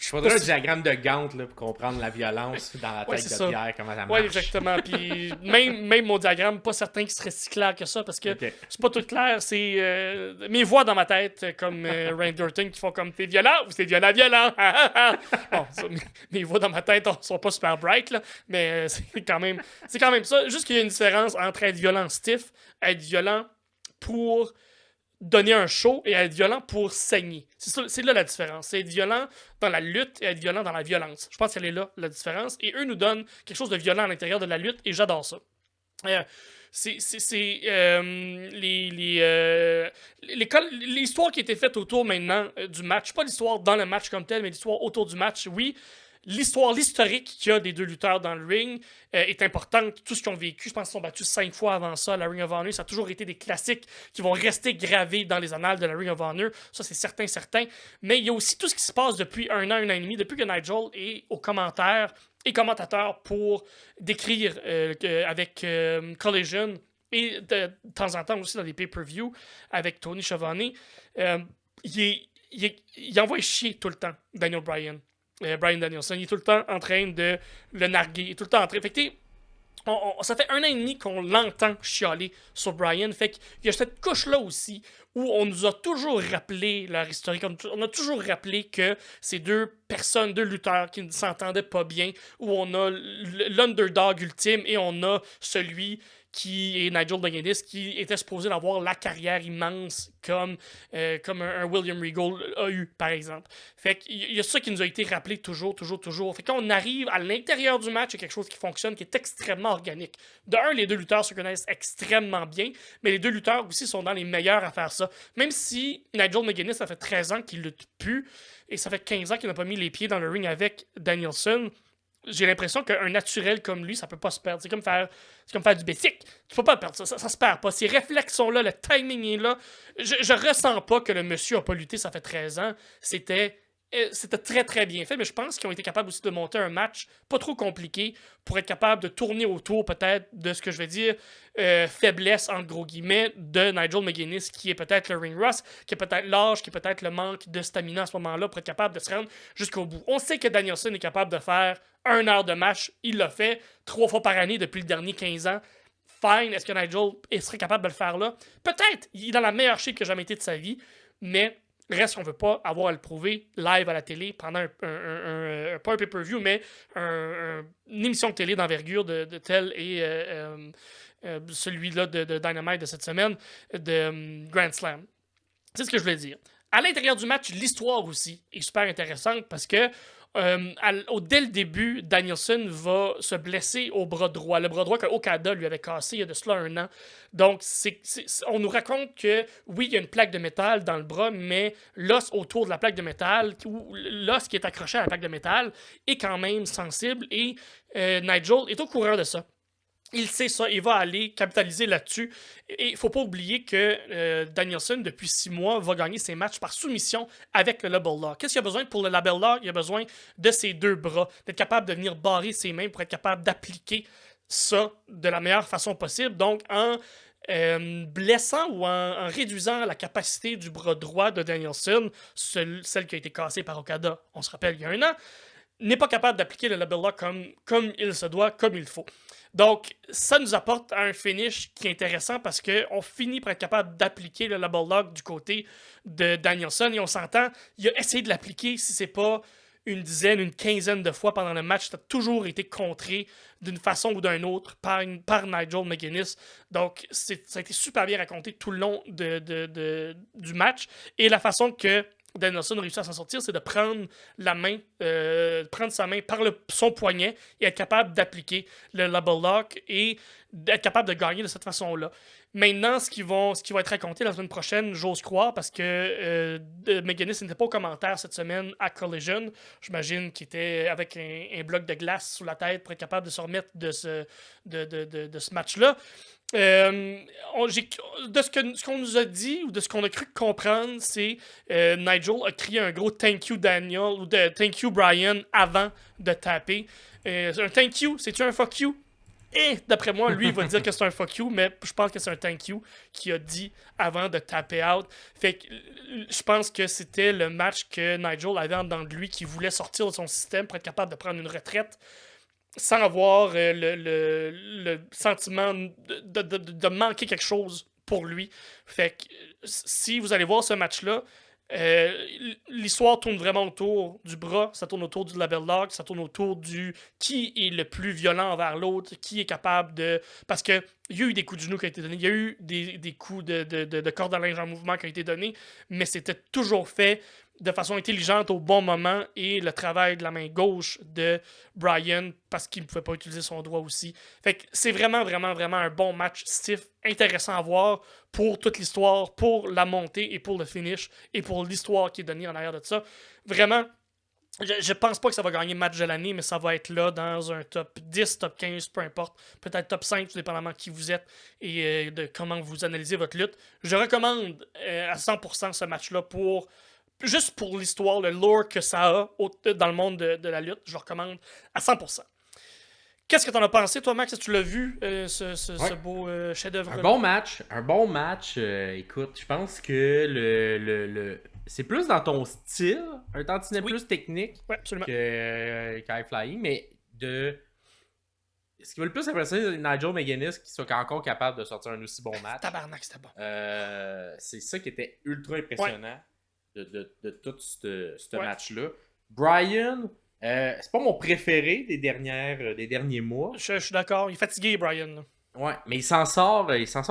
Il faudrait un diagramme de Gantt là, pour comprendre la violence dans la tête de ça. Pierre, comment ça marche. Oui, exactement. Puis même mon diagramme, pas certain qu'il serait si clair que ça, parce que c'est pas tout clair. C'est mes voix dans ma tête, comme Randy Orton, qui font comme t'es violent ou c'est violent. Bon, ça, mes voix dans ma tête sont pas super bright, là, mais c'est quand même ça. Juste qu'il y a une différence entre être violent stiff, être violent pour donner un show et être violent pour saigner. C'est là la différence. C'est être violent dans la lutte et être violent dans la violence. Je pense qu'elle est là, la différence. Et eux nous donnent quelque chose de violent à l'intérieur de la lutte et j'adore ça. L'histoire qui a été faite autour maintenant du match, pas l'histoire dans le match comme tel, mais l'histoire autour du match, oui. L'historique qu'il y a des deux lutteurs dans le ring est importante. Tout ce qu'ils ont vécu, je pense qu'ils sont battus 5 fois avant ça à la Ring of Honor. Ça a toujours été des classiques qui vont rester gravés dans les annales de la Ring of Honor. Ça, c'est certain. Mais il y a aussi tout ce qui se passe depuis un an et demi, depuis que Nigel est aux commentaires et commentateur pour décrire avec Collision et de temps en temps aussi dans des pay-per-view avec Tony Schiavone. Il envoie chier tout le temps Daniel Bryan. Bryan Danielson, il est tout le temps en train de le narguer, il est tout le temps en train. Fait que ça fait 1 an et demi qu'on l'entend chialer sur Bryan. Fait qu'il y a cette couche-là aussi où on nous a toujours rappelé leur historique. On a toujours rappelé que ces deux personnes, deux lutteurs qui ne s'entendaient pas bien, où on a l'underdog ultime et on a celui qui est Nigel McGuinness, qui était supposé avoir la carrière immense comme un William Regal a eu, par exemple. Fait qu'il y a ça qui nous a été rappelé toujours. Fait que quand on arrive à l'intérieur du match, il y a quelque chose qui fonctionne, qui est extrêmement organique. De un, les deux lutteurs se connaissent extrêmement bien, mais les deux lutteurs aussi sont dans les meilleurs à faire ça. Même si Nigel McGuinness, ça fait 13 ans qu'il lutte plus, et ça fait 15 ans qu'il n'a pas mis les pieds dans le ring avec Danielson, j'ai l'impression qu'un naturel comme lui, ça peut pas se perdre. C'est comme faire du basic. Tu peux pas perdre ça. Ça se perd pas. Ces réflexes sont là, le timing est là. Je ressens pas que le monsieur a pas lutté, ça fait 13 ans. C'était très très bien fait, mais je pense qu'ils ont été capables aussi de monter un match pas trop compliqué pour être capable de tourner autour peut-être de ce que je vais dire faiblesse entre gros guillemets de Nigel McGuinness, qui est peut-être le ring rust, qui est peut-être l'âge, qui est peut-être le manque de stamina à ce moment-là pour être capable de se rendre jusqu'au bout. On sait que Danielson est capable de faire 1 heure de match, il l'a fait 3 fois par année depuis le dernier 15 ans. Fine, est-ce que Nigel serait capable de le faire là? Peut-être, il est dans la meilleure shape que jamais été de sa vie, mais reste qu'on ne veut pas avoir à le prouver live à la télé pendant pas un pay-per-view, mais une émission de télé d'envergure de tel et celui-là de Dynamite de cette semaine, de Grand Slam. C'est ce que je voulais dire. À l'intérieur du match, l'histoire aussi est super intéressante parce que dès le début, Danielson va se blesser au bras droit. Le bras droit que Okada lui avait cassé il y a de cela 1 an. Donc, on nous raconte que, oui, il y a une plaque de métal dans le bras, mais l'os autour de la plaque de métal, ou l'os qui est accroché à la plaque de métal, est quand même sensible et Nigel est au courant de ça. Il sait ça, il va aller capitaliser là-dessus. Et il ne faut pas oublier que Danielson, depuis 6 mois, va gagner ses matchs par soumission avec le Label Lock. Qu'est-ce qu'il a besoin pour le Label Lock? Il a besoin de ses 2 bras, d'être capable de venir barrer ses mains pour être capable d'appliquer ça de la meilleure façon possible. Donc, en blessant ou en réduisant la capacité du bras droit de Danielson, celle qui a été cassée par Okada, on se rappelle, il y a 1 an, n'est pas capable d'appliquer le Label Lock comme il se doit, comme il faut. Donc, ça nous apporte un finish qui est intéressant parce qu'on finit par être capable d'appliquer le Label Lock du côté de Danielson et on s'entend, il a essayé de l'appliquer si c'est pas une dizaine, une quinzaine de fois pendant le match. Ça a toujours été contré d'une façon ou d'une autre par Nigel McGuinness. Donc, ça a été super bien raconté tout le long du match et la façon que Danielson réussit à s'en sortir, c'est de prendre sa main par son poignet et être capable d'appliquer le Label Lock et d'être capable de gagner de cette façon-là. Maintenant, ce qui va être raconté la semaine prochaine, j'ose croire, parce que McGuinness n'était pas au commentaire cette semaine à Collision. J'imagine qu'il était avec un bloc de glace sous la tête pour être capable de se remettre de ce match-là. De ce qu'on nous a dit ou de ce qu'on a cru comprendre, c'est Nigel a crié un gros thank you Daniel ou de thank you Brian avant de taper. Un thank you, c'est-tu un fuck you? Et d'après moi, lui, il va dire que c'est un fuck you, mais je pense que c'est un thank you qu'il a dit avant de taper out. Fait que je pense que c'était le match que Nigel avait en dedans de lui, qui voulait sortir de son système pour être capable de prendre une retraite sans avoir le sentiment de manquer quelque chose pour lui. Fait que si vous allez voir ce match-là, l'histoire tourne vraiment autour du bras, ça tourne autour du label lock, ça tourne autour du qui est le plus violent envers l'autre, qui est capable de... Parce que il y a eu des coups de genoux qui ont été donnés, il y a eu des coups de corde à linge en mouvement qui ont été donnés, mais c'était toujours fait de façon intelligente au bon moment, et le travail de la main gauche de Brian, parce qu'il ne pouvait pas utiliser son droit aussi. Fait que c'est vraiment, vraiment, vraiment un bon match stiff, intéressant à voir pour toute l'histoire, pour la montée et pour le finish, et pour l'histoire qui est donnée en arrière de ça. Vraiment, je pense pas que ça va gagner match de l'année, mais ça va être là dans un top 10, top 15, peu importe. Peut-être top 5, tout dépendamment de qui vous êtes et de comment vous analysez votre lutte. Je recommande à 100% ce match-là juste pour l'histoire, le lore que ça a dans le monde de la lutte. Je le recommande à 100%. Qu'est-ce que t'en as pensé, toi, Max? Est-ce que tu l'as vu, ce beau chef-d'œuvre? Un bon match. Écoute, je pense que c'est plus dans ton style, un tantinet plus technique que High Flying, mais ce qui va le plus impressionner, c'est Nigel McGuinness qui soit encore capable de sortir un aussi bon match. Tabarnak, c'était bon. C'est ça qui était ultra impressionnant de tout ce match-là. Brian, c'est pas mon préféré des derniers mois. Je suis d'accord, il est fatigué, Brian. Là. Ouais, mais il s'en sort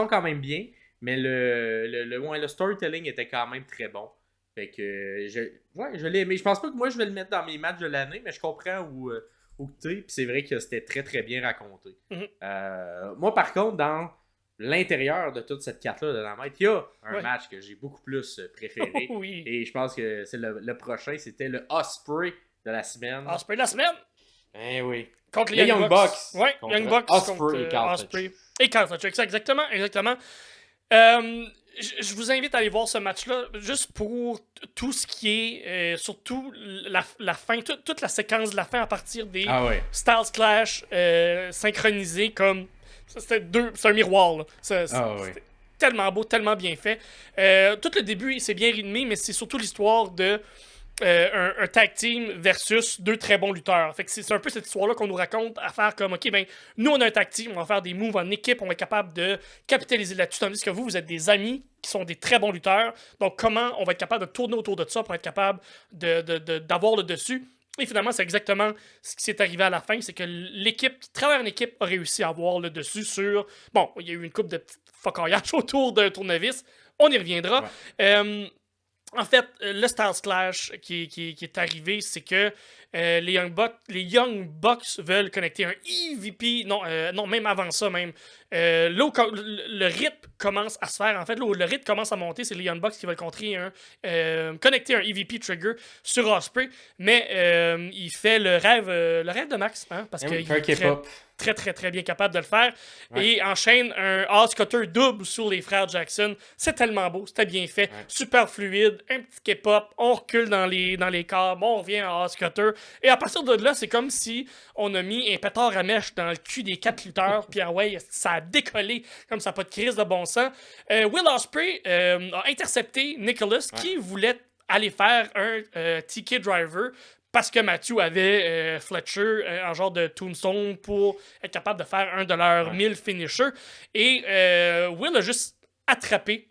quand même bien. Mais le storytelling était quand même très bon. Fait que je l'ai aimé. Je pense pas que moi je vais le mettre dans mes matchs de l'année, mais je comprends où tu es. Puis c'est vrai que c'était très très bien raconté. Moi par contre, dans l'intérieur de toute cette carte-là de Dynamite, il y a un match que j'ai beaucoup plus préféré. Oui. Et je pense que c'est le prochain, c'était le Ospreay de la semaine. Ospreay de la semaine? Eh oui. Contre les Young Bucks. Ouais, Young Bucks Ospreay et Carl Fletcher. Exactement. Je vous invite à aller voir ce match-là, juste pour tout ce qui est, surtout la fin, toute la séquence de la fin à partir des Styles Clash synchronisés comme... C'est un miroir, là. C'était tellement beau, tellement bien fait. Tout le début, c'est bien rythmé, mais c'est surtout l'histoire de un tag team versus deux très bons lutteurs. Fait que c'est un peu cette histoire-là qu'on nous raconte à faire comme, OK, ben, nous, on a un tag team, on va faire des moves en équipe, on va être capable de capitaliser là-dessus, tandis que vous êtes des amis qui sont des très bons lutteurs. Donc, comment on va être capable de tourner autour de ça pour être capable d'avoir le dessus? Et finalement, c'est exactement ce qui s'est arrivé à la fin, c'est que l'équipe qui travaille en équipe a réussi à avoir le dessus sur... Bon, il y a eu une couple de petits focaillards autour d'un tournevis, on y reviendra. Ouais. En fait, le Styles Clash qui est arrivé, c'est que les Young Bucks veulent connecter un EVP. Non, même avant ça, même. Là où le rythme commence à se faire, en fait, là où le rythme commence à monter, c'est les Young Bucks qui veulent connecter un EVP trigger sur Ospreay. Mais il fait le rêve de Max, hein, parce qu'il est très, très, très bien capable de le faire. Ouais. Et enchaîne un House Cutter double sur les frères Jackson. C'est tellement beau, c'était bien fait. Ouais. Super fluide, un petit K-pop, on recule dans les câbles, on revient en House Cutter. Et à partir de là, c'est comme si on a mis un pétard à mèche dans le cul des 4 lutteurs, puis ça a décollé comme ça, pas de crise de bon sens. Will Ospreay a intercepté Nicholas qui voulait aller faire un TK Driver parce que Matthew avait Fletcher en genre de tombstone pour être capable de faire un de leurs 1000 finishers. Et Will a juste attrapé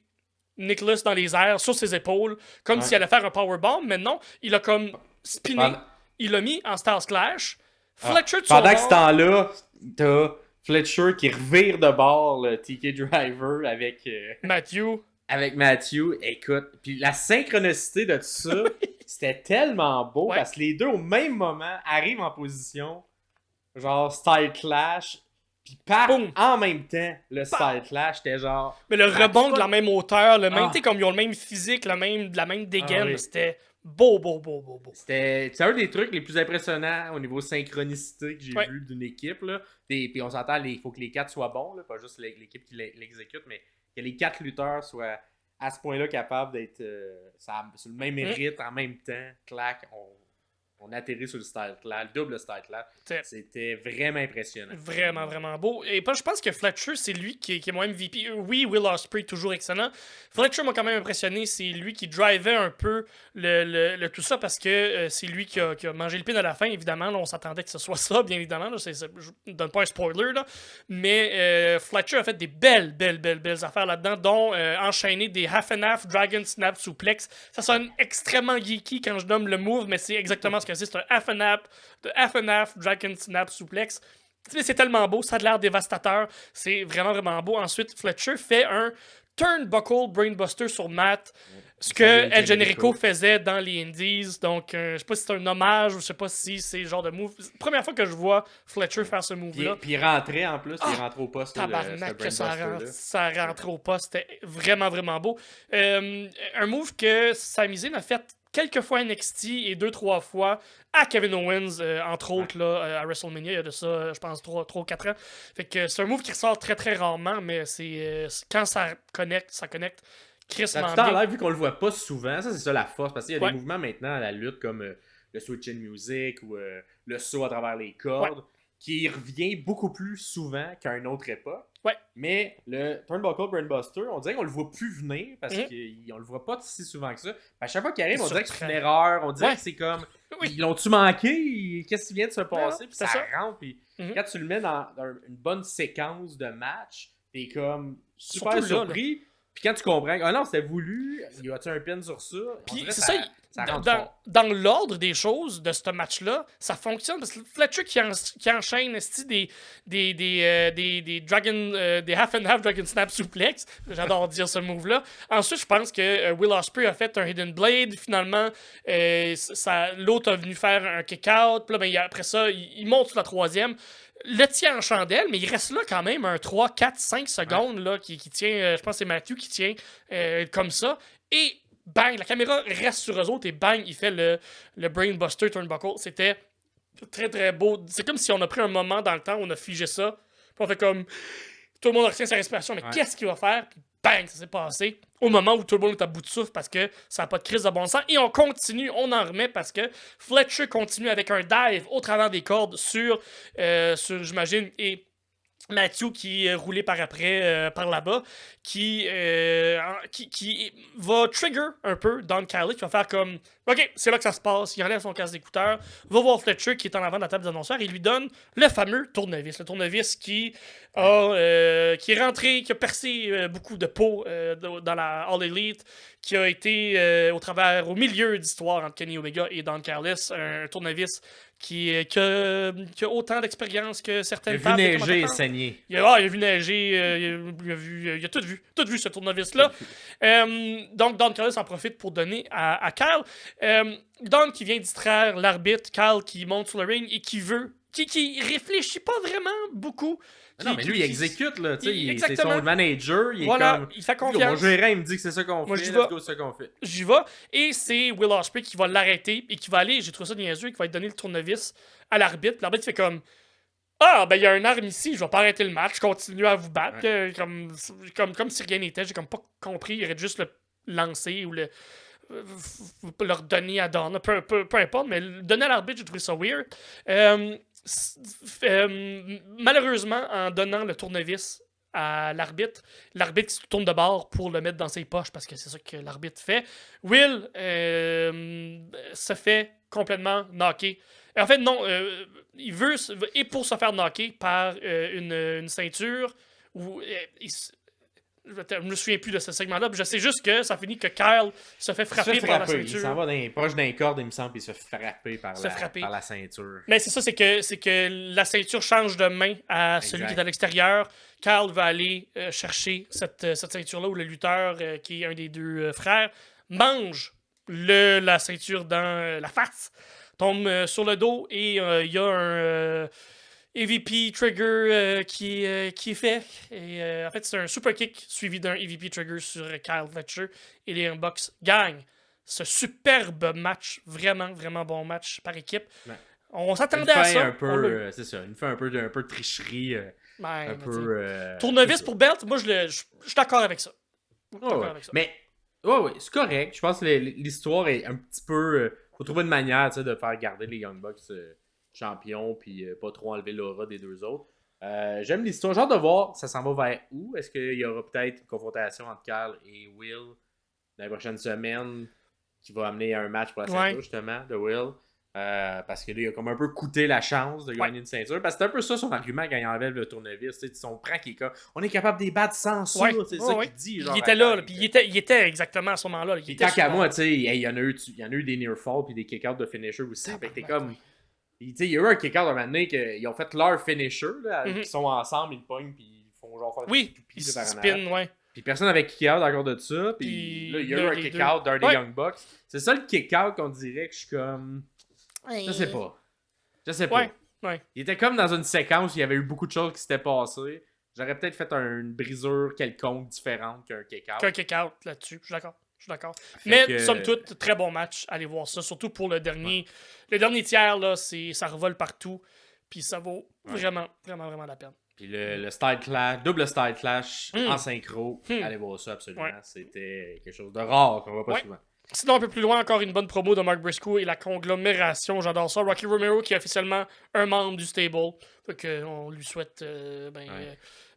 Nicholas dans les airs, sur ses épaules, comme s'il allait faire un powerbomb. Mais non, il a comme spiné. Il l'a mis en Styles Clash. Fletcher de son pendant que ce temps-là, t'as Fletcher qui revire de bord le TK Driver avec... Matthew. Avec Matthew, écoute, puis la synchronicité de tout ça, c'était tellement beau parce que les deux au même moment arrivent en position, genre style clash, Puis Boum. en même temps, le style clash, j'étais genre... Mais le rebond de la même hauteur, le même, Ah. tu sais, comme ils ont le même physique, la même dégaine, oui. c'était beau. C'est un des trucs les plus impressionnants au niveau synchronicité que j'ai Ouais. vu d'une équipe. Là. Puis on s'entend, il faut que les 4 soient bons, là, pas juste l'équipe qui l'exécute, mais que les 4 lutteurs soient à ce point-là capables d'être sur le même rythme, en même temps, clac, on atterrit sur le style clash, le double style clash. C'était vraiment impressionnant. Vraiment beau. Et je pense que Fletcher, c'est lui qui est mon MVP. Oui, Will Ospreay, toujours excellent. Fletcher m'a quand même impressionné. C'est lui qui drivait un peu le tout ça parce que c'est lui qui a mangé le pin à la fin, évidemment. Là, on s'attendait que ce soit ça, bien évidemment. Là, je ne donne pas un spoiler. Là. Mais Fletcher a fait des belles affaires là-dedans, dont enchaîner des half-and-half Dragon Snap Suplex. Ça sonne extrêmement geeky quand je nomme le move, mais c'est exactement ce que c'est. C'est un half-and-half Dragon Snap Suplex. C'est tellement beau, ça a l'air dévastateur. C'est vraiment beau. Ensuite, Fletcher fait un turnbuckle brainbuster sur Matt. Ce que El Generico faisait dans les Indies. Donc, je sais pas si c'est un hommage ou je sais pas si c'est le genre de move. Première fois que je vois Fletcher faire ce move-là. Puis il rentrait en plus, il rentrait au poste. Tabarnak, que ça rentrait au poste. C'était vraiment beau. Un move que Sami Zayn a fait quelques fois à NXT et 2-3 fois à Kevin Owens, entre autres, là, à WrestleMania, il y a de ça, je pense, 3 ou 4 ans. Fait que c'est un move qui ressort très rarement, mais c'est quand ça connecte. Ça a tout en l'air, vu qu'on le voit pas souvent, ça c'est ça la force, parce qu'il y a des mouvements maintenant à la lutte comme le switch in music ou le saut à travers les cordes, qui revient beaucoup plus souvent qu'à une autre époque. Ouais. Mais le Turnbuckle Brainbuster, on dirait qu'on le voit plus venir parce qu'on le voit pas si souvent que ça. À chaque fois qu'il arrive, on dirait que c'est une erreur, on dirait que c'est comme ils l'ont-tu manqué? Qu'est-ce qui vient de se passer? Puis ça rentre, puis quand tu le mets dans une bonne séquence de match, t'es comme super surpris. Puis quand tu comprends, ah non, c'était voulu, y a-tu un pin sur ça? Puis c'est ça, dans l'ordre des choses de ce match-là, ça fonctionne parce que Fletcher qui enchaîne des Dragon, des half-and-half Dragon Snap Suplex, j'adore dire ce move-là. Ensuite, je pense que Will Ospreay a fait un Hidden Blade, finalement, l'autre a venu faire un kick-out, puis là, après ça, il monte sur la troisième. Le tient en chandelle, mais il reste là quand même un 3, 4, 5 secondes là, qui tient, je pense que c'est Matthew qui tient comme ça. Et bang, la caméra reste sur eux autres et bang, il fait le Brainbuster Turnbuckle. C'était très beau. C'est comme si on a pris un moment dans le temps où on a figé ça. Puis on fait comme... Tout le monde retient sa respiration, mais qu'est-ce qu'il va faire? Puis bang, ça s'est passé. Au moment où tout le monde est à bout de souffle parce que ça n'a pas de crise de bon sens. Et on continue, on en remet parce que Fletcher continue avec un dive au travers des cordes sur j'imagine, et Matthew qui est roulé par après, par là-bas, qui va trigger un peu Don Callis, qui va faire comme OK, c'est là que ça se passe. Il enlève son casque d'écouteur, va voir Fletcher qui est en avant de la table des annonceurs et lui donne le fameux tournevis. Le tournevis qui est rentré, qui a percé beaucoup de peau dans la All Elite, qui a été au milieu d'histoire entre Kenny Omega et Don Callis. Un tournevis qui a autant d'expérience que certaines tables. Il a vu neiger et saigner. Il a vu neiger, il a tout vu ce tournevis-là. Donc Don Callis en profite pour donner à Kyle. Don qui vient distraire l'arbitre, Kyle qui monte sur le ring et qui réfléchit pas vraiment beaucoup. Non, mais lui, il exécute, là. C'est son manager. Il est comme. Il fait confiance. Mon gérant, il me dit que c'est ça qu'on fait. C'est ça qu'on fait. J'y vais. Et c'est Will Ospreay qui va l'arrêter et qui va aller, j'ai trouvé ça niaiseux, qui va lui donner le tournevis à l'arbitre. L'arbitre fait comme ah, ben il y a une arme ici, je vais pas arrêter le match, je continue à vous battre. Ouais. Comme si rien n'était. J'ai comme pas compris. Il aurait juste le lancer ou leur donner à Don. Peu importe, mais le donner à l'arbitre, j'ai trouvé ça weird. Malheureusement, en donnant le tournevis à l'arbitre se tourne de bord pour le mettre dans ses poches parce que c'est ça que l'arbitre fait. Will se fait complètement knocker. En fait, non, il veut, et pour se faire knocker par une ceinture, où je me souviens plus de ce segment-là, je sais juste que ça finit que Kyle se fait frapper par la ceinture. Il s'en va proche d'un corde, il me semble, et il se fait frapper par la ceinture. Mais c'est ça, c'est que la ceinture change de main à celui qui est à l'extérieur. Kyle va aller chercher cette ceinture-là où le lutteur, qui est un des deux frères, mange la ceinture dans la face, tombe sur le dos et il y a EVP Trigger qui est fait. Et en fait, c'est un super kick suivi d'un EVP Trigger sur Kyle Fletcher. Et les Young Bucks gagnent ce superbe match. Vraiment, vraiment bon match par équipe. Ouais. On Une s'attendait à fin ça. un peu, c'est ça, une fin un peu de tricherie, un peu... Tournevis c'est pour belt, moi je suis d'accord avec ça. Je suis d'accord avec ça. Mais, ouais, c'est correct. Je pense que l'histoire est un petit peu... faut trouver une manière, tu sais, de faire garder les Young Bucks champions, puis pas trop enlever l'aura des deux autres. J'aime l'histoire. J'ai hâte de voir, ça s'en va vers où. Est-ce qu'il y aura peut-être une confrontation entre Carl et Will dans les prochaines semaines qui va amener à un match pour la ceinture, justement, de Will? Parce que là, il a comme un peu coûté la chance de gagner une ceinture. Parce que c'est un peu ça son argument quand il enlève le tournevis. On prend qui est comme on est capable de les battre sans ça. C'est ça qu'il dit. Genre, il était là, puis il était exactement à ce moment-là. Puis tant qu'à moi, il y en a eu des near fall puis des kick-outs de finisher aussi. Fait que t'es comme. Il y a eu un kick-out à un moment donné qu'ils ont fait leur finisher, là, qui sont ensemble, ils pognent, puis ils font genre faire des ils spin, Puis personne n'avait kick-out encore de ça. Puis là, il y a eu un kick-out d'un des Young Bucks. C'est ça le kick-out qu'on dirait que je suis comme. Je sais pas. Ouais. Il était comme dans une séquence où il y avait eu beaucoup de choses qui s'étaient passées. J'aurais peut-être fait une brisure quelconque différente qu'un kick-out. Qu'un kick-out là-dessus, je suis d'accord. Mais somme toute, très bon match. Allez voir ça. Surtout pour le dernier. Le dernier tiers, là, ça revole partout. Puis ça vaut vraiment, vraiment, vraiment la peine. Puis le style clash, double style clash en synchro. Allez voir ça absolument. C'était quelque chose de rare qu'on voit pas souvent. Sinon, un peu plus loin, encore une bonne promo de Mark Briscoe et la conglomération. J'adore ça. Rocky Romero qui est officiellement un membre du stable. Fait que on lui souhaite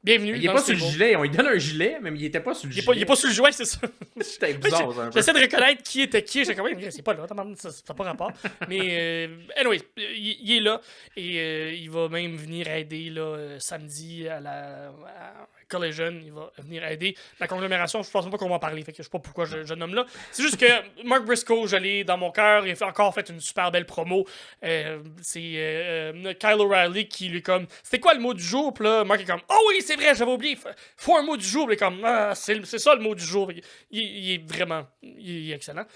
bienvenue. Il est pas sur le gilet. On lui donne un gilet, mais il était pas sur le gilet. Il est pas sur le gilet, c'est ça. C'était bizarre, ça. J'essaie de reconnaître qui était qui. J'ai quand même, c'est pas là, ça n'a pas rapport. Mais, anyway, il est là. Et il va même venir aider là, samedi à la Collision. Il va venir aider la conglomération. Je pense pas qu'on va en parler. Fait que je sais pas pourquoi je nomme là. C'est juste que Mark Briscoe, je l'ai dans mon cœur. Il a encore fait une super belle promo. C'est Kyle O'Reilly qui lui comme. C'était quoi le mot du jour? Puis là, Mark est comme. Oh oui, c'est vrai, j'avais oublié. Faut un mot du jour. Puis il est comme. Ah, c'est ça le mot du jour. Il est vraiment. Il est excellent.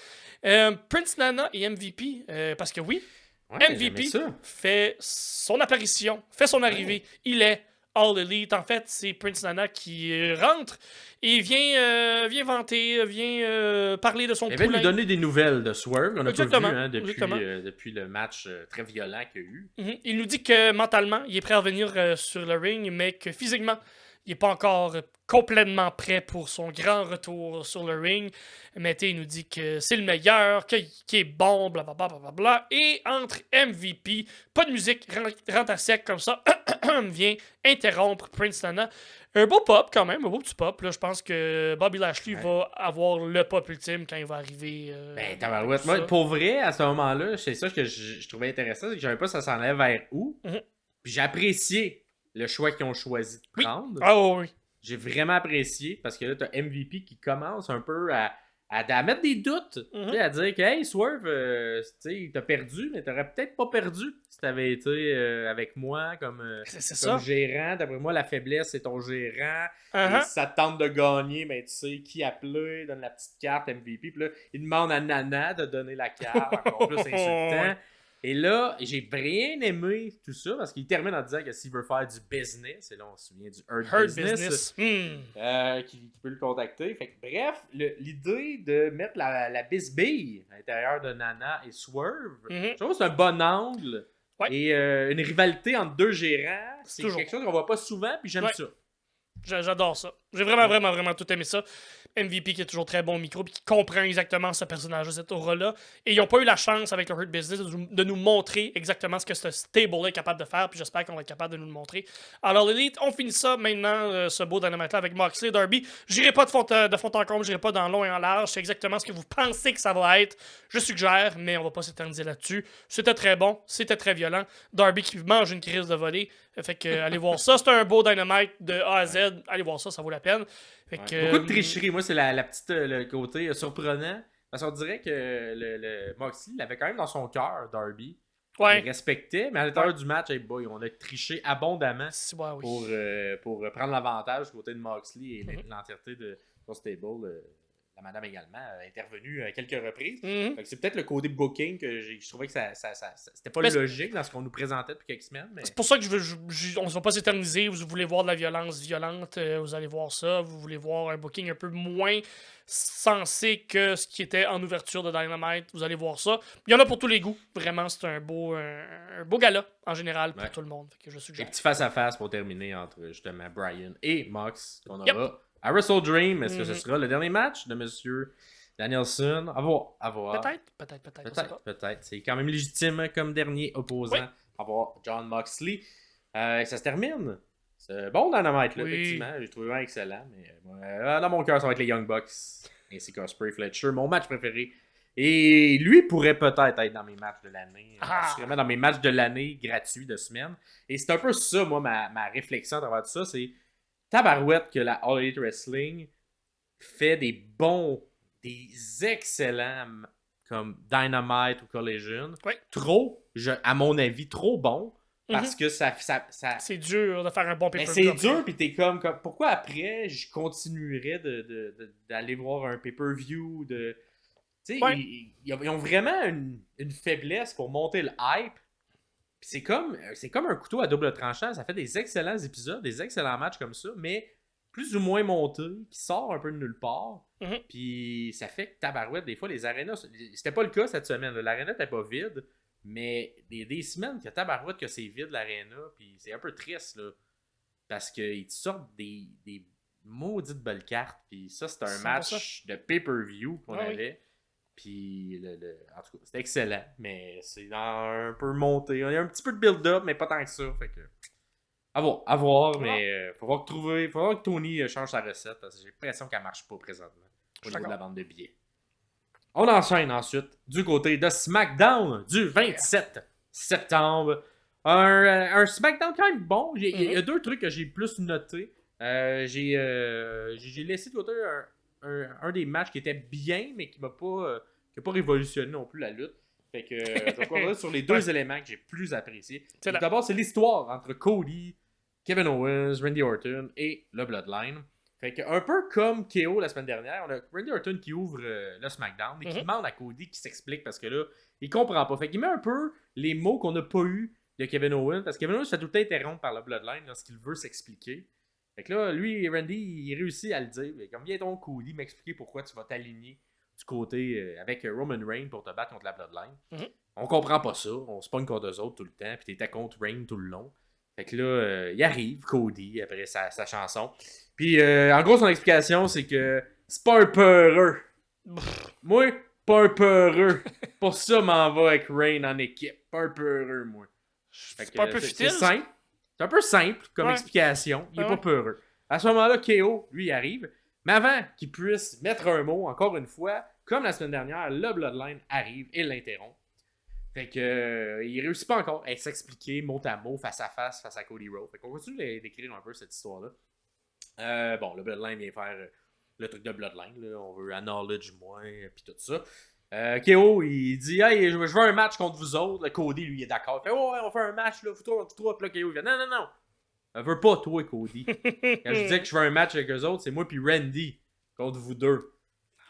Prince Nana et MVP. Parce que oui, MVP fait son apparition, fait son arrivée. Il est All Elite. En fait, c'est Prince Nana qui rentre et vient vanter, vient parler de son poulain. Il vient nous donner des nouvelles de Swerve. On n'a pas vu depuis le match très violent qu'il y a eu. Il nous dit que mentalement, il est prêt à revenir sur le ring, mais que physiquement, il n'est pas encore complètement prêt pour son grand retour sur le ring. Mais il nous dit que c'est le meilleur, qu'il est bon, blablabla. Et entre MVP, pas de musique, rentre à sec comme ça, vient interrompre Prince Nana. Un beau pop quand même, un beau petit pop. Là, je pense que Bobby Lashley va avoir le pop ultime quand il va arriver. Moi, pour vrai, à ce moment-là, c'est ça que je trouvais intéressant, c'est que je savais pas ça s'en allait vers où. Puis j'ai apprécié le choix qu'ils ont choisi de prendre. Oui. J'ai vraiment apprécié parce que là, t'as MVP qui commence un peu à mettre des doutes. À dire que, hey, Swerve, t'as perdu, mais t'aurais peut-être pas perdu si t'avais été avec moi comme gérant. D'après moi, la faiblesse, c'est ton gérant. Et si ça te tente de gagner, mais tu sais qui appeler, donne la petite carte MVP. Puis là, il demande à Nana de donner la carte, encore plus insultant. Et là, j'ai bien aimé tout ça parce qu'il termine en disant que s'il veut faire du business, et là on se souvient du Hurt Business. Qui peut le contacter. Fait que, bref, l'idée de mettre la bisbille à l'intérieur de Nana et Swerve, je trouve que c'est un bon angle. Et une rivalité entre deux gérants, c'est quelque chose qu'on voit pas souvent, puis j'aime ça. J'adore ça. J'ai vraiment, vraiment, vraiment tout aimé ça. MVP qui est toujours très bon au micro, puis qui comprend exactement ce personnage, cette aura-là. Et ils n'ont pas eu la chance avec le Hurt Business de nous montrer exactement ce que ce stable est capable de faire, puis j'espère qu'on va être capable de nous le montrer. Alors, l'Elite, on finit ça maintenant, ce beau Dynamite-là avec Moxley et Darby. J'irai pas de fond en comble, j'irai pas dans long et en large. C'est exactement ce que vous pensez que ça va être. Je suggère, mais on va pas s'éterniser là-dessus. C'était très bon, c'était très violent. Darby qui mange une crise de volée. Fait que, allez voir ça. C'est un beau Dynamite de A à Z. Allez voir ça, ça vaut la peine. Fait que, beaucoup de tricherie. Moi, c'est la petite, le côté surprenant. Parce qu'on dirait que le Moxley l'avait quand même dans son cœur, Darby. Il respectait, mais à l'intérieur du match, on a triché abondamment pour prendre l'avantage du côté de Moxley et l'entièreté de son stable. la madame également, a intervenu à quelques reprises. Mhm. Fait que c'est peut-être le côté booking que je trouvais que c'était pas Mais c'est- logique dans ce qu'on nous présentait depuis quelques semaines. Mais... C'est pour ça que on ne va pas s'éterniser. Vous voulez voir de la violence violente, vous allez voir ça. Vous voulez voir un booking un peu moins sensé que ce qui était en ouverture de Dynamite, vous allez voir ça. Il y en a pour tous les goûts. Vraiment, c'est un beau gala en général pour Ouais. tout le monde. Fait que je Les suggère. petits face-à-face pour terminer entre justement Brian et Mox qu'on aura Yep. à Wrestle Dream. Est-ce que ce Mhm. sera le dernier match de Monsieur Danielson? À voir. Peut-être. On sait pas. Peut-être. C'est quand même légitime comme dernier opposant. Oui. À voir John Moxley. Ça se termine. C'est bon Dynamite, là, Oui. effectivement. J'ai trouvé vraiment excellent. Mais dans mon cœur, ça va être les Young Bucks ainsi qu'Ospreay Fletcher. Mon match préféré. Et lui pourrait peut-être être dans mes matchs de l'année. Vraiment dans mes matchs de l'année gratuits de semaine. Et c'est un peu ça, moi, ma réflexion à travers tout ça. C'est tabarouette que la All Elite Wrestling fait des excellents comme Dynamite ou Collision. Oui. À mon avis, trop bon. Parce que ça C'est dur de faire un bon mais pay-per-view. c'est dur, puis t'es comme, pourquoi après je continuerais d'aller voir un pay-per-view de. Tu sais, Ouais. ils ont vraiment une faiblesse pour monter le hype. Puis c'est comme un couteau à double tranchant. Ça fait des excellents épisodes, des excellents matchs comme ça, mais plus ou moins montés, qui sort un peu de nulle part. Mhm. Puis ça fait que tabarouette, des fois, les arénas. C'était pas le cas cette semaine. L'aréna n'était pas vide, mais des semaines que tabarouette que c'est vide l'aréna, puis c'est un peu triste, là. Parce qu'ils te sortent des maudites belles cartes, puis ça, c'est un 100%. match de pay-per-view qu'on Ah oui. avait. Puis, en tout cas, c'était excellent, mais c'est un peu monté. Il y a un petit peu de build-up, mais pas tant que ça. Fait que, à voir, mais faut voir que Tony change sa recette, parce que j'ai l'impression qu'elle marche pas présentement au niveau de la vente de billets. On enchaîne ensuite du côté de SmackDown du 27 septembre. Un SmackDown quand même bon. Il y a deux trucs que j'ai plus notés. J'ai laissé de côté un des matchs qui était bien, mais qui n'a pas révolutionné non plus la lutte. Fait que je vais revenir sur les deux éléments que j'ai plus appréciés. D'abord, c'est l'histoire entre Cody, Kevin Owens, Randy Orton et le Bloodline. Fait que un peu comme KO la semaine dernière, on a Randy Orton qui ouvre le SmackDown et qui demande à Cody qui s'explique parce que là, il comprend pas. Fait qu'il met un peu les mots qu'on n'a pas eu de Kevin Owens, parce que Kevin Owens se fait tout le temps interrompre par le Bloodline lorsqu'il veut s'expliquer. Fait que là, lui, Randy, il réussit à le dire. Comme viens donc, Cody, m'expliquer pourquoi tu vas t'aligner du côté avec Roman Reigns pour te battre contre la Bloodline. On comprend pas ça. On se pogne contre eux autres tout le temps, puis t'étais contre Reigns tout le long. Fait que là, il arrive, Cody, après sa chanson. Puis, en gros, son explication, c'est que c'est pas un peureux. Moi, pas un peureux. Pour ça, m'en va avec Reigns en équipe. Pas un peureux, moi. C'est pas un peu futile? C'est simple. C'est un peu simple comme explication. Il est pas peureux. À ce moment-là, KO, lui, il arrive. Mais avant qu'il puisse mettre un mot, encore une fois, comme la semaine dernière, le Bloodline arrive et l'interrompt. Fait que il réussit pas encore à s'expliquer mot à mot, face à Cody Rhodes. Fait qu'on continue d'écrire un peu cette histoire-là. Bon, le Bloodline vient faire le truc de Bloodline. Là. On veut acknowledge moi, puis tout ça. KO, il dit hey, je veux un match contre vous autres. Le Cody, lui, il est d'accord. Il fait ouais, on fait un match, là, fous-toi. Puis là, KO, il fait non. Je veux pas toi, Cody. Quand je disais que je veux un match avec eux autres, c'est moi puis Randy contre vous deux.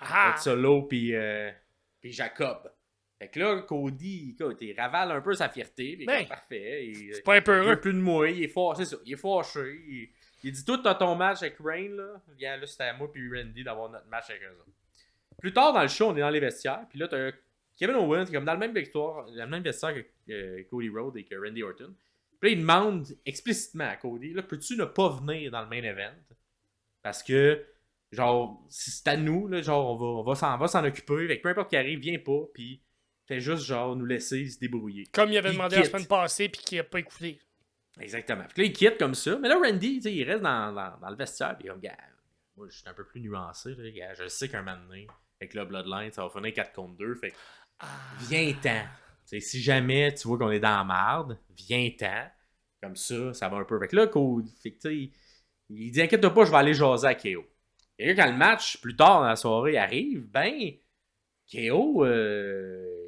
Contre Solo puis Jacob. Fait que là, Cody, écoute, il ravale un peu sa fierté. Mais parfait. C'est pas un peu heureux. Il veut plus de moi. Il est fâché. C'est ça. Il est fâché. Il dit tout, t'as ton match avec Reigns, là. Regarde, là, c'était à moi puis Randy d'avoir notre match avec eux autres. Plus tard dans le show, on est dans les vestiaires. Puis là, t'as Kevin Owens qui est comme dans le même vestiaire que Cody Rhodes et que Randy Orton. Puis là, il demande explicitement à Cody, là, peux-tu ne pas venir dans le main event? Parce que, genre, si c'est à nous, là, genre, on va s'en occuper. Fait que peu importe qui arrive, viens pas. Puis fait juste, genre, nous laisser se débrouiller. Comme il avait demandé la semaine passée puis qu'il a pas écouté. Exactement. Puis là, il quitte comme ça. Mais là, Randy, il reste dans le vestiaire. Puis comme, gars, moi, je suis un peu plus nuancé. Là, gars, je sais qu'un moment donné, avec le Bloodline, ça va finir 4 contre 2. Fait que, viens-t'en. T'sais, si jamais tu vois qu'on est dans la marde, viens-t'en. Comme ça va un peu. Fait que là, fait que, il dit inquiète-toi pas, je vais aller jaser à KO. Et là, quand le match, plus tard dans la soirée, arrive, ben, KO,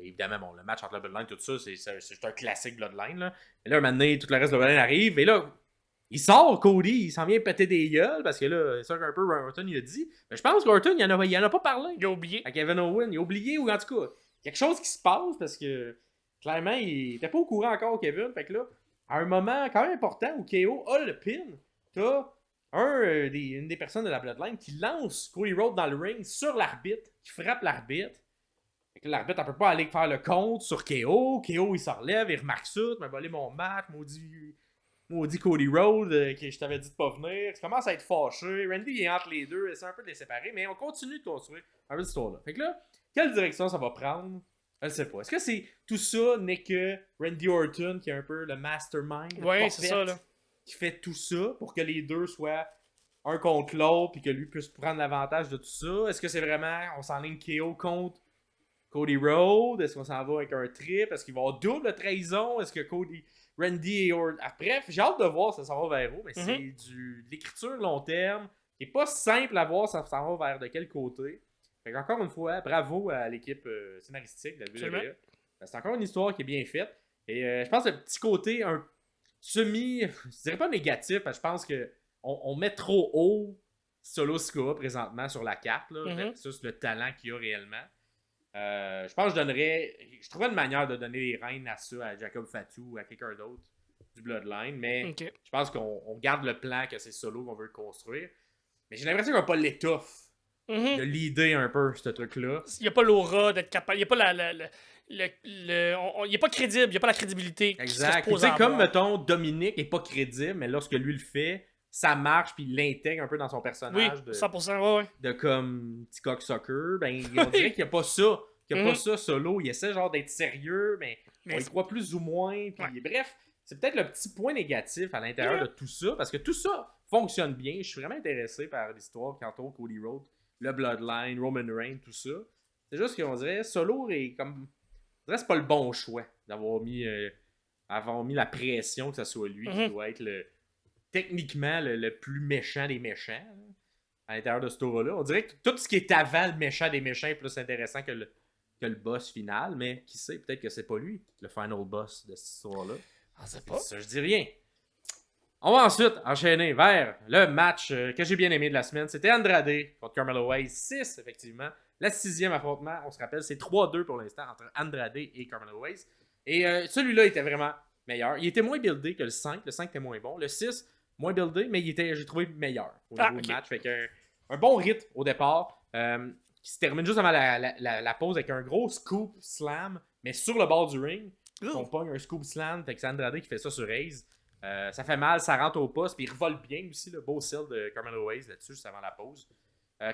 évidemment, bon, le match entre le Bloodline, tout ça, c'est un classique Bloodline. Là. Et là, un moment donné, tout le reste de Bloodline arrive. Et là, Il sort, Cody, il s'en vient péter des gueules, parce que là, c'est ça qu'un peu Orton il a dit. Mais je pense qu'Orton, il en a pas parlé. Il a oublié. À Kevin Owens. Il a oublié, ou en tout cas, quelque chose qui se passe, parce que clairement, il était pas au courant encore, Kevin. Fait que là, à un moment quand même important où KO a le pin, t'as une des personnes de la Bloodline qui lance Cody Rhodes dans le ring sur l'arbitre, qui frappe l'arbitre. Fait que l'arbitre, elle peut pas aller faire le compte sur KO. KO, il se relève, il remarque ça, tu m'as volé mon match, maudit Cody Rhodes, que je t'avais dit de pas venir. Ça commence à être fâché. Randy, il est entre les deux, essaie un peu de les séparer, mais on continue de construire un peu cette histoire-là. Fait que là, quelle direction ça va prendre? Je ne sais pas. Est-ce que c'est tout ça n'est que Randy Orton, qui est un peu le mastermind, Ouais, c'est ça, là. qui fait tout ça pour que les deux soient un contre l'autre, puis que lui puisse prendre l'avantage de tout ça? Est-ce que c'est vraiment, on s'enligne KO contre Cody Rhodes? Est-ce qu'on s'en va avec un trip? Est-ce qu'il va y avoir double trahison? Est-ce que Randy et Orton... Bref, j'ai hâte de voir ça s'en va vers où, mais c'est de l'écriture long terme qui n'est pas simple à voir ça s'en va vers de quel côté. Fait encore une fois, bravo à l'équipe scénaristique de la WWE. C'est encore une histoire qui est bien faite. Et je pense que le petit côté un je dirais pas négatif, parce que je pense qu'on met trop haut Solo Sikoa présentement sur la carte, là, versus le talent qu'il a réellement. Je pense que je trouverais une manière de donner les rênes à ça, à Jacob Fatu ou à quelqu'un d'autre du Bloodline, mais je pense qu'on garde le plan que c'est Solo qu'on veut construire. Mais j'ai l'impression qu'on n'a pas l'étoffe de leader un peu ce truc-là. Il n'y a pas l'aura d'être capable. Il n'y a pas il est pas crédible, il n'y a pas la crédibilité. Exact. Tu sais, comme, mettons, Dominique n'est pas crédible, mais lorsque lui le fait, ça marche, puis il l'intègre un peu dans son personnage. Oui, 100%, ouais. De comme petit cocksucker. Ben, on dirait qu'il n'y a pas ça. Qu'il n'y a pas ça Solo. Il essaie genre d'être sérieux, mais on y croit plus ou moins. Puis, bref, c'est peut-être le petit point négatif à l'intérieur de tout ça, parce que tout ça fonctionne bien. Je suis vraiment intéressé par l'histoire qui entoure Cody Rhodes, le Bloodline, Roman Reigns, tout ça. C'est juste qu'on dirait Solo est comme... On dirait que c'est pas le bon choix d'avoir mis la pression que ce soit lui qui doit être techniquement le plus méchant des méchants là, à l'intérieur de ce tour-là. On dirait que tout ce qui est avant le méchant des méchants est plus intéressant que le boss final, mais qui sait, peut-être que c'est pas lui le final boss de cette histoire-là. Ah, c'est pas. Ça, je dis rien. On va ensuite enchaîner vers le match que j'ai bien aimé de la semaine. C'était Andrade contre Carmelo Hayes. 6, effectivement. La 6e affrontement, on se rappelle, c'est 3-2 pour l'instant entre Andrade et Carmelo Hayes. Et celui-là était vraiment meilleur. Il était moins buildé que le 5. Le 5 était moins bon. Le 6, moins buildé, mais j'ai trouvé meilleur au niveau du match. Fait un bon rythme au départ. Qui se termine juste avant la pause avec un gros scoop slam, mais sur le bord du ring. On pogne un scoop slam. Fait que c'est Andrade qui fait ça sur Hayes. Ça fait mal, ça rentre au poste, puis il revole bien aussi, le beau sell de Carmelo Hayes là-dessus, juste avant la pause.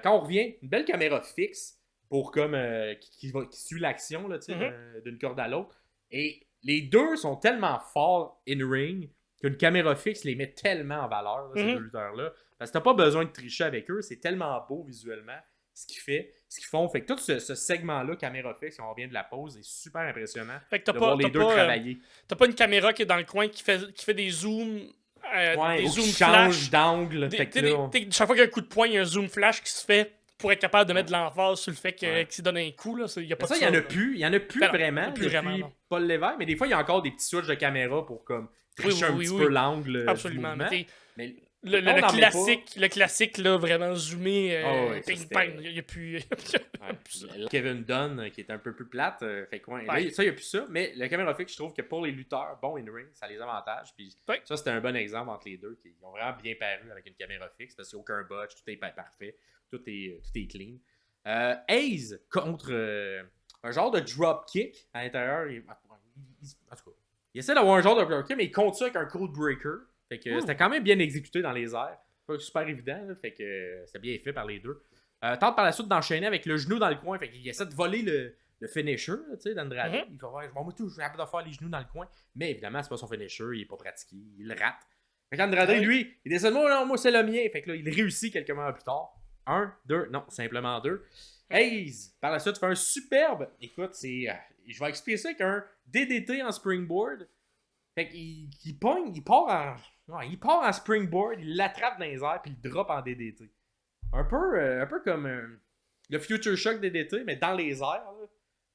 Quand on revient, une belle caméra fixe pour comme qui suit l'action là, d'une corde à l'autre. Et les deux sont tellement forts in-ring qu'une caméra fixe les met tellement en valeur, là, ces deux lutteurs-là. Parce que t'as pas besoin de tricher avec eux, c'est tellement beau visuellement ce qu'ils font. Fait que tout ce segment-là, caméra fixe, quand on revient de la pause, est super impressionnant de voir les deux travailler. T'as pas une caméra qui est dans le coin qui fait des zooms. Des zooms change d'angle. Chaque fois qu'il y a un coup de poing, il y a un zoom flash qui se fait pour être capable de mettre de l'emphase sur le fait qu'il donne un coup. Là. Y a pas ça, il y en a plus. Il y en a plus vraiment depuis Paul Lévesque. Mais des fois, il y a encore des petits switches de caméra pour comme tricher un petit peu l'angle. Absolument. Mais le classique, là, vraiment zoomé, ping-pang, il n'y a plus... Kevin Dunn, qui est un peu plus plate, fait quoi. Là, ça, il n'y a plus ça, mais la caméra fixe, je trouve que pour les lutteurs, bon in-ring, ça a les avantages, puis ça, c'était un bon exemple entre les deux, qui ont vraiment bien paru avec une caméra fixe, parce qu'il n'y a aucun botch, tout est parfait, tout est clean. Hayes contre un genre de dropkick à l'intérieur, en tout cas, il essaie d'avoir un genre de dropkick, mais il compte ça avec un code breaker. Fait que c'était quand même bien exécuté dans les airs. Pas super évident, là, fait que c'était bien fait par les deux. Tente par la suite d'enchaîner avec le genou dans le coin. Fait qu'il essaie de voler le finisher d'Andrade. Il fait ouais, je suis capable de faire les genoux dans le coin. Mais évidemment, c'est pas son finisher, il est pas pratiqué, il le rate. Fait qu'Andrade, lui, il décide moi c'est le mien. Fait que là, il réussit quelques mois plus tard. 1, 2, non, simplement 2. Hayes, par la suite, fait un superbe. Écoute, je vais expliquer ça avec un DDT en springboard. Fait qu'il pogne, il part en springboard, il l'attrape dans les airs, puis il le drop en DDT. Un peu comme le Future Shock DDT, mais dans les airs. Là.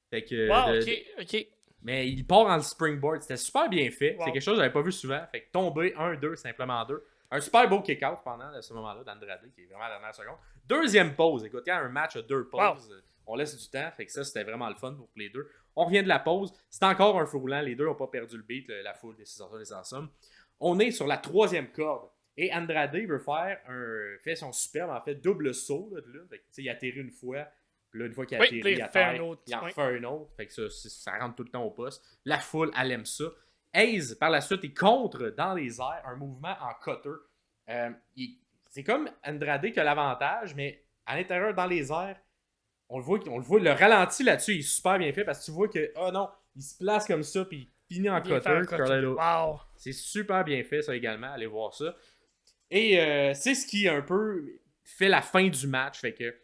Fait que, ok. Mais il part en springboard. C'était super bien fait. Wow. C'est quelque chose que j'avais pas vu souvent. Fait que tomber 1-2, simplement 2. Un super beau kick-out pendant ce moment-là d'Andrade, qui est vraiment à la dernière seconde. Deuxième pause. Écoute, quand un match a 2 pauses, on laisse du temps. Fait que ça, c'était vraiment le fun pour les deux. On revient de la pause. C'est encore un feu roulant. Les deux n'ont pas perdu le beat. La foule des 6 des Awesome. On est sur la 3e corde. Et Andrade fait son superbe, en fait, double saut. Là. Fait que, il atterrit une fois. Puis là, une fois qu'il atterrit, il en refait un autre. Fait que ça rentre tout le temps au poste. La foule, elle aime ça. Hayes, par la suite, il contre dans les airs un mouvement en cutter. C'est comme Andrade qui a l'avantage, mais à l'intérieur, dans les airs, on le voit, le ralenti là-dessus, il est super bien fait parce que tu vois que, oh non, il se place comme ça, puis il finit en cutter. Wow. C'est super bien fait, ça également. Allez voir ça. Et c'est ce qui un peu fait la fin du match. Fait que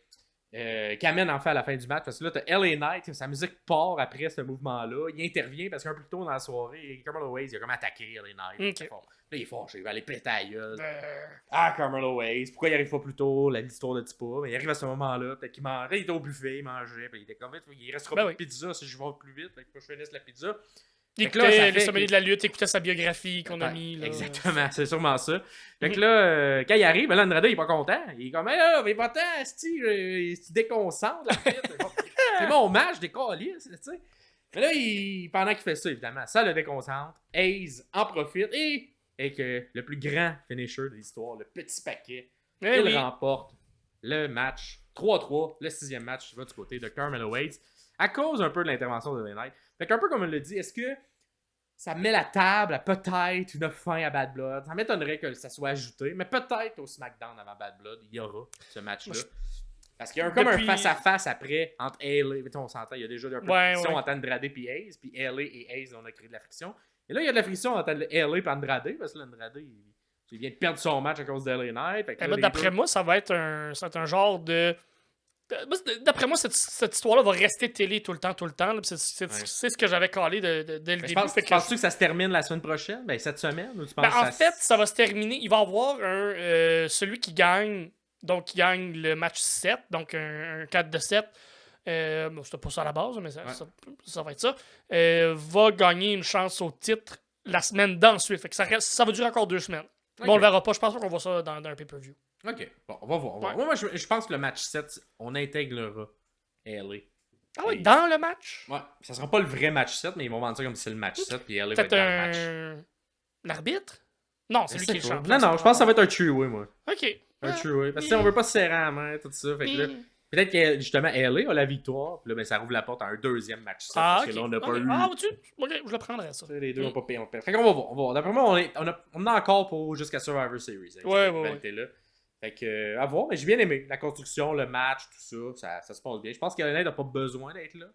qu'amène en fait à la fin du match. Parce que là, t'as LA Knight, sa musique part après ce mouvement-là. Il intervient parce qu'un peu plus tôt dans la soirée, Carmelo Hayes, il a comme attaqué LA Knight. Okay. Là, il est fâché, il va aller péter à la gueule. Carmelo Hayes, pourquoi il arrive pas plus tôt? L'histoire ne dit pas. Mais il arrive à ce moment-là, peut-être qu'il mangeait, il était au buffet, il mangeait, puis il était comme il restera pas de pizza si je vais plus vite, fait que je finisse la pizza. Il écoutait les sommeliers de la lutte, écoutait sa biographie qu'on a mis. Là. Exactement, c'est sûrement ça. Fait que là, quand il arrive, là, Andrade, il est pas content. Il est comme, hey, là, mais pas-t'en, il se déconcentre, la fête. C'est mon match, décalisse, tu sais. Mais là, pendant qu'il fait ça, évidemment, ça le déconcentre. Hayes en profite et avec le plus grand finisher de l'histoire, le petit paquet, il remporte le match 3-3, le 6e match qui va du côté de Carmelo Hayes, à cause un peu de l'intervention de LA Knight. Fait qu'un peu comme on l'a dit, est-ce que ça met la table à peut-être une fin à Bad Blood? Ça m'étonnerait que ça soit ajouté, mais peut-être au SmackDown avant Bad Blood, il y aura ce match-là. Parce qu'il y a comme un face-à-face après entre LA, on s'entend, il y a déjà un peu de friction entre Andrade et Hayes, puis LA et Hayes, on a créé de la friction. Et là, il y a de la friction entre LA et Andrade, parce que l'Andrade, il vient de perdre son match à cause de LA Knight. D'après moi, ça va être un genre de... D'après moi, cette histoire-là va rester télé tout le temps. C'est ce que j'avais calé dès le début. Penses-tu que ça se termine la semaine prochaine? Ben, cette semaine? Ou tu penses en fait, ça va se terminer. Il va y avoir celui qui gagne, donc qui gagne le match 7, donc un 4 de 7. C'était pas ça à la base, mais ça va être ça. Va gagner une chance au titre la semaine d'ensuite. Fait que ça va durer encore 2 semaines. Okay. Bon, on le verra pas. Je pense pas qu'on voit ça dans un pay-per-view. Ok, bon, on va voir. Moi, je pense que le match 7, on intégrera LA. Ah oui, dans le match? Ouais, ça sera pas le vrai match 7, mais ils vont vendre ça comme si c'est le match 7, puis LA va être dans le match. L'arbitre? Non, c'est lui qui est le champion. Non, je pense que ça va être un three-way, moi. Ok. Un three-way. Parce que on veut pas se serrer à la main, tout ça. Fait que là, peut-être que justement LA a la victoire, puis là, ben, ça rouvre la porte à un deuxième match 7. Parce que là, on n'a pas eu. Ah, je le prendrais, ça. Les deux n'ont pas payé. Fait qu'on va voir. D'après moi, on a encore pour jusqu'à Survivor Series. Ouais. Fait que, à voir, mais j'ai bien aimé la construction, le match, tout ça se passe bien. Je pense qu'Allen n'a pas besoin d'être là,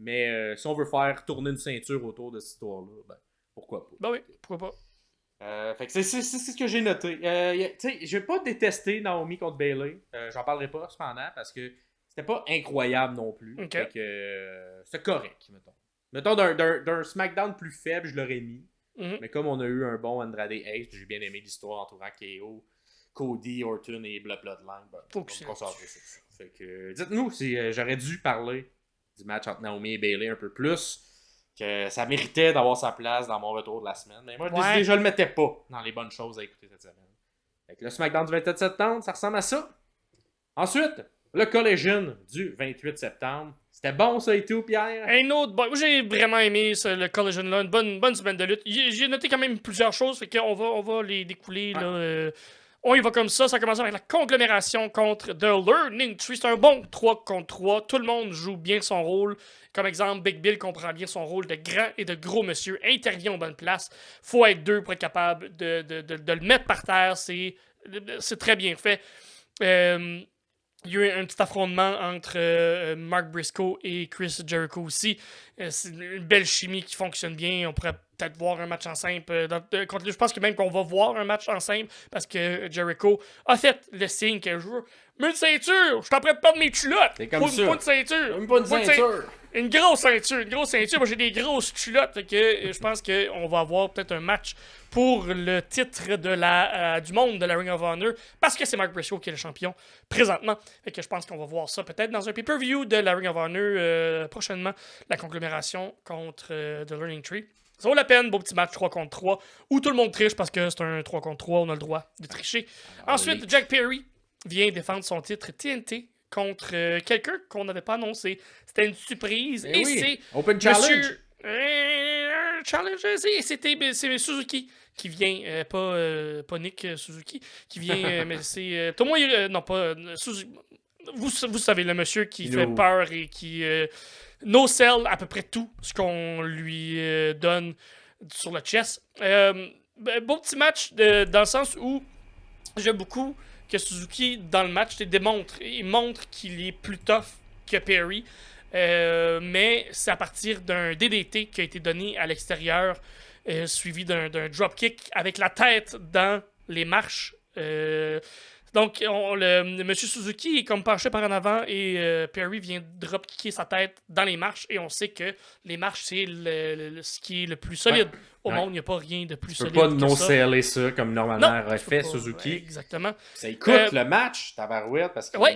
mais si on veut faire tourner une ceinture autour de cette histoire-là, ben, pourquoi pas. Ben oui, pourquoi pas. Fait que c'est ce que j'ai noté. Tu sais, je vais pas détester Naomi contre Bayley. J'en parlerai pas, cependant, parce que c'était pas incroyable non plus. Okay. Fait que c'est correct, mettons. Mettons, d'un SmackDown plus faible, je l'aurais mis. Mais comme on a eu un bon Andrade Hayes, j'ai bien aimé l'histoire entourant KO, Cody, Orton et Bloodline. Ben, on va se concentrer sur ça. Fait que dites-nous si j'aurais dû parler du match entre Naomi et Bayley un peu plus, que ça méritait d'avoir sa place dans mon retour de la semaine. Mais moi, je le mettais pas dans les bonnes choses à écouter cette semaine. Fait que le SmackDown du 27 septembre, ça ressemble à ça. Ensuite, le Collision du 28 septembre. C'était bon ça et tout, Pierre? Un autre bon. J'ai vraiment aimé le Collision-là. Une bonne semaine de lutte. J'ai noté quand même plusieurs choses, fait qu'on va les découler là. On y va comme ça. Ça commence avec la conglomération contre The Learning Tree. C'est un bon 3 contre 3. Tout le monde joue bien son rôle. Comme exemple, Big Bill comprend bien son rôle de grand et de gros monsieur. Intervient aux bonnes places. Faut être deux pour être capable de le mettre par terre. C'est très bien fait. Il y a eu un petit affrontement entre Mark Briscoe et Chris Jericho aussi. C'est une belle chimie qui fonctionne bien. On pourrait peut-être voir un match en simple. Je pense que même qu'on va voir un match en simple parce que Jericho a fait le signe que je veux Mais une ceinture! Je suis en train de perdre mes culottes! C'est comme ça. Pas une ceinture! Même pas une Pas ceinture. Une grosse ceinture. Moi, j'ai des grosses culottes. Fait que je pense qu'on va avoir peut-être un match pour le titre du monde de la Ring of Honor. Parce que c'est Mark Briscoe qui est le champion présentement. Fait que je pense qu'on va voir ça peut-être dans un pay-per-view de la Ring of Honor prochainement. La conglomération contre The Learning Tree. Ça vaut la peine, beau petit match 3 contre 3, où tout le monde triche parce que c'est un 3 contre 3, on a le droit de tricher. Ensuite, Jack Perry vient défendre son titre TNT contre quelqu'un qu'on n'avait pas annoncé. C'était une surprise. Eh et oui. c'est Open Challenge. Monsieur... challenge, c'est Suzuki qui vient, pas Nick Suzuki, qui vient, mais c'est Tomohiro, non pas Suzuki. Vous savez, le monsieur qui fait peur et qui no-sell à peu près tout ce qu'on lui donne sur le chest. Beau petit match dans le sens où j'aime beaucoup que Suzuki, dans le match, il montre qu'il est plus tough que Perry. Mais c'est à partir d'un DDT qui a été donné à l'extérieur, suivi d'un dropkick avec la tête dans les marches. Donc, Monsieur Suzuki est comme penché par en avant et Perry vient dropkicker sa tête dans les marches. Et on sait que les marches, c'est ce qui est le plus solide au monde. Il n'y a pas rien de plus solide que ça. Tu peux pas no-seller ça comme normalement aurait fait Suzuki. Exactement. Ça écoute le match, tabarouette, parce que... Oui,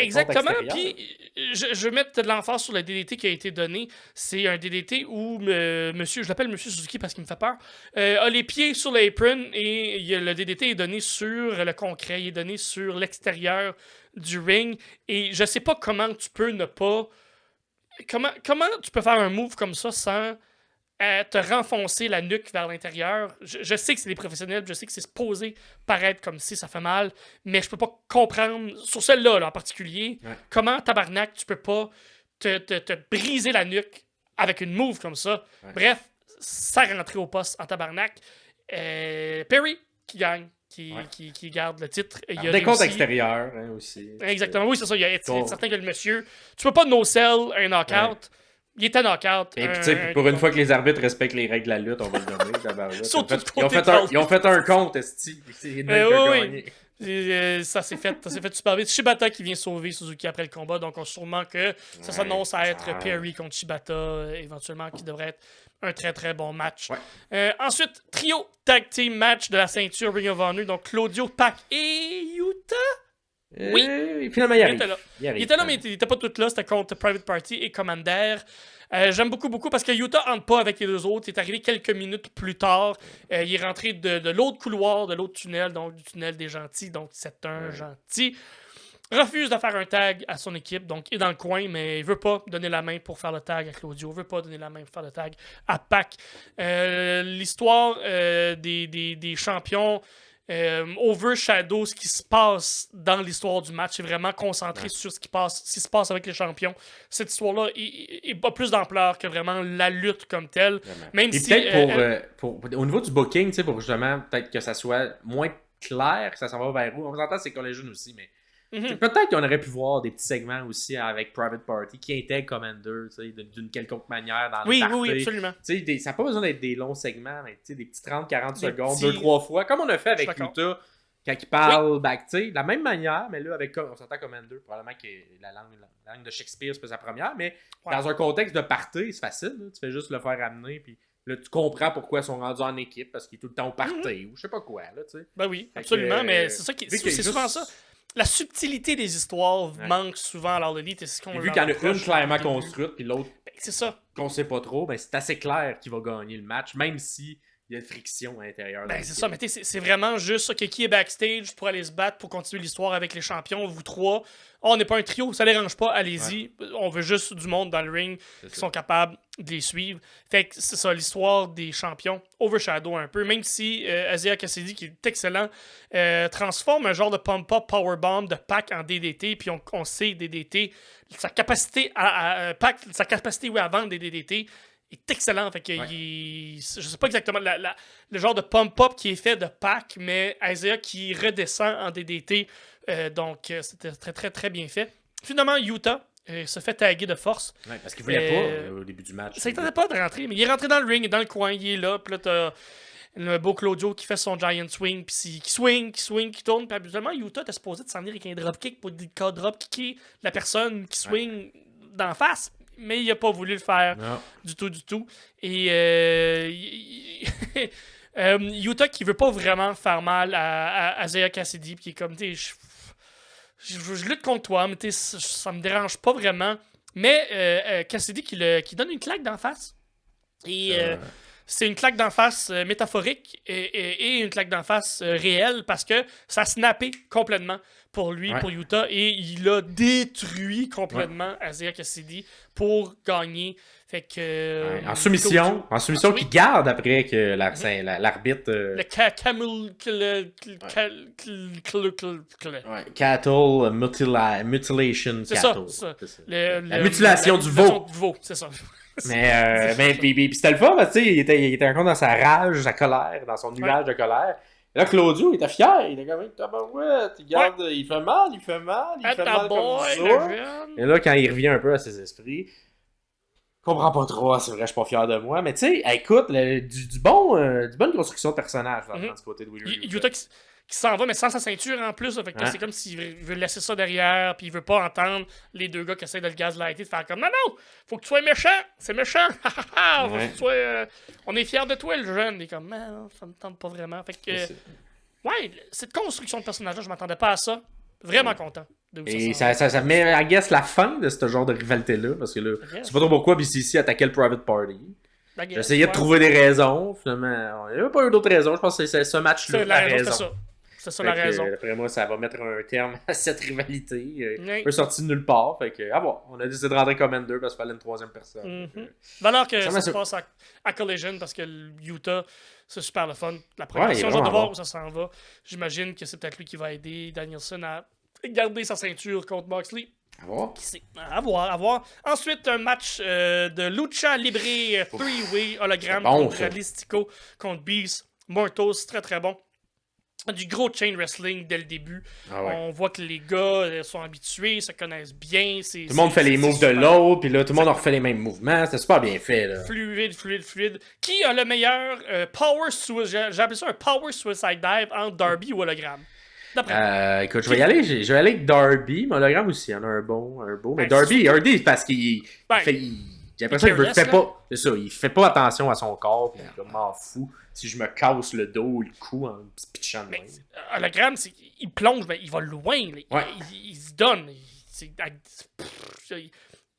exactement. Puis, je vais mettre de l'emphase sur le DDT qui a été donné. C'est un DDT où je l'appelle Monsieur Suzuki parce qu'il me fait peur, a les pieds sur l'apron et le DDT est donné sur le concret, il est donné sur l'extérieur du ring. Et je sais pas comment tu peux ne pas... Comment tu peux faire un move comme ça sans te renfoncer la nuque vers l'intérieur? Je sais que c'est des professionnels, je sais que c'est supposé paraître comme si ça fait mal, mais je peux pas comprendre, sur celle-là là, en particulier, comment, tabarnak, tu peux pas te briser la nuque avec une move comme ça. Bref, ça rentrait au poste en tabarnak. Perry qui gagne, qui garde le titre. Des comptes extérieurs aussi. Exactement, oui, c'est ça. Il est certain que le monsieur, tu peux pas no-sell un knockout. Il était knockout. Et puis, tu sais, pour une fois que les arbitres respectent les règles de la lutte, on va le nommer. Ils ont fait un compte, esti. Ça s'est fait super vite. Shibata qui vient sauver Suzuki après le combat. Donc, on sûrement que ça s'annonce à être Perry contre Shibata, éventuellement, qui devrait être un très très bon match. Ensuite, trio tag team match de la ceinture Ring of Honor. Donc, Claudio, Pac et Yuta. Oui, finalement, il était là. Il était là, mais il n'était pas tout là. C'était contre Private Party et Commander. J'aime beaucoup parce que Yuta entre pas avec les deux autres. Il est arrivé quelques minutes plus tard. Il est rentré de l'autre couloir, de l'autre tunnel, donc du tunnel des gentils. Donc, c'est un gentil. Refuse de faire un tag à son équipe, donc il est dans le coin, mais il veut pas donner la main pour faire le tag à Claudio, il veut pas donner la main pour faire le tag à Pac. L'histoire des champions overshadow ce qui se passe dans l'histoire du match, est vraiment concentré sur ce qui se passe avec les champions. Cette histoire-là est pas plus d'ampleur que vraiment la lutte comme telle. Même et si, peut-être au niveau du booking, tu sais, pour justement peut-être que ça soit moins clair, que ça s'en va vers où. On s'entend, c'est Collision aussi, mais peut-être qu'on aurait pu voir des petits segments aussi avec Private Party qui intègrent Commander, tu sais, d'une quelconque manière dans le party. Oui, absolument. Tu sais, ça n'a pas besoin d'être des longs segments, mais tu sais, des petits 30-40 secondes, 2-3 fois, comme on a fait avec Yuta quand il parle back, tu sais, de la même manière, mais là, avec, on s'entend Commander, probablement que la langue de Shakespeare, c'est pas sa première, mais dans un contexte de party, c'est facile, là, tu fais juste le faire amener, puis là, tu comprends pourquoi ils sont rendus en équipe, parce qu'il est tout le temps au party, ou je sais pas quoi, là, tu sais. Ben oui, absolument, mais c'est ça c'est souvent ça. La subtilité des histoires manque souvent à l'art de l'élite. Et c'est ce qu'on vu qu'il y en a une clairement construite, puis l'autre c'est ça. Qu'on sait pas trop, ben c'est assez clair qu'il va gagner le match, même si il y a une friction à l'intérieur. Ben c'est ça, mais c'est vraiment juste ça, qui est backstage pour aller se battre, pour continuer l'histoire avec les champions, vous trois. On n'est pas un trio, ça dérange pas, allez-y. On veut juste du monde dans le ring qui sont capables de les suivre. Fait que c'est ça, l'histoire des champions overshadow un peu, même si Asia Cassidy, qui est excellent, transforme un genre de pump-up powerbomb de Pac en DDT, puis on sait DDT, sa capacité à vendre des DDT est excellent. Fait que je sais pas exactement le genre de pump-up qui est fait de Pac, mais Isaiah qui redescend en DDT. Donc, c'était très, très, très bien fait. Finalement, Yuta se fait taguer de force. Ouais, parce qu'il voulait pas au début du match. Ça ne tentait pas de rentrer, mais il est rentré dans le ring, dans le coin, il est là. Puis là, Le beau Claudio qui fait son giant swing, puis qui tourne. Puis habituellement, Yuta était supposé de s'en venir avec un dropkick pour drop-kicker la personne qui swing d'en face. Mais il a pas voulu le faire du tout. Et Yuta qui veut pas vraiment faire mal à Zaya Cassidy, puis qui est comme, je lutte contre toi, mais ça me dérange pas vraiment. Mais Cassidy qui donne une claque d'en face. Et c'est une claque d'en face métaphorique et une claque d'en face réelle parce que ça a snappé complètement pour lui, pour Yuta, et il a détruit complètement Isaiah Cassidy pour gagner. Fait que, en soumission qui garde après que l'arbitre... Le Camel... Cattle Mutilation c'est Cattle. Ça. La mutilation du veau. C'est ça. Mais puis c'était le fun, parce que il était encore dans sa rage, sa colère, dans son nuage de colère. Et là, Claudio, il était fier. Il était comme, tabarouette, il fait mal comme ça. Et là, quand il revient un peu à ses esprits, je comprends pas trop, c'est vrai, je suis pas fier de moi. Mais tu sais, écoute, du bonne construction de personnage du côté de Wheeler. Yuta qui s'en va, mais sans sa ceinture en plus. Fait que c'est comme s'il veut laisser ça derrière, puis il veut pas entendre les deux gars qui essaient de le gaslighter, de faire comme non, faut que tu sois méchant, c'est méchant. Faut que tu sois, on est fiers de toi, le jeune. Il est comme, non, ça me tente pas vraiment. Fait que, cette construction de personnage-là, je m'attendais pas à ça. Vraiment content. Et ça met, I guess, la fin de ce genre de rivalité-là, parce que là, c'est pas trop pourquoi BCC attaquait le Private Party. J'essayais de trouver des raisons, finalement, il n'y avait pas eu d'autres raisons, je pense que c'est ce match-là la raison. C'est ça la raison. Après moi, ça va mettre un terme à cette rivalité. Un peu sorti de nulle part. Fait que, on a décidé de rentrer Commander parce qu'il fallait une troisième personne. Alors que ça se passe à Collision parce que Utah, c'est super le fun. La progression, j'ai hâte de voir où ça s'en va. J'imagine que c'est peut-être lui qui va aider Danielson à garder sa ceinture contre Moxley. À voir. Ensuite, un match de Lucha Libre 3-Way hologramme contre Listico contre Beast. Mortos, très très bon. Du gros chain wrestling dès le début. On voit que les gars sont habitués, se connaissent bien. Tout le monde fait les moves de l'autre, puis là, tout le monde en refait les mêmes mouvements. C'était super bien fait. Là. Fluide. Qui a le meilleur power suicide? J'ai appelé ça un power suicide dive entre Darby ou hologramme. Écoute, je vais y aller avec Darby, mais hologramme aussi, il y en a un beau. Mais Darby, parce qu'il fait... J'ai l'impression qu'il fait pas. C'est ça, il fait pas attention à son corps, puis il m'en fout. Si je me casse le dos ou le cou en pitchant de même. Hologramme, il plonge, mais il va loin. Il se donne.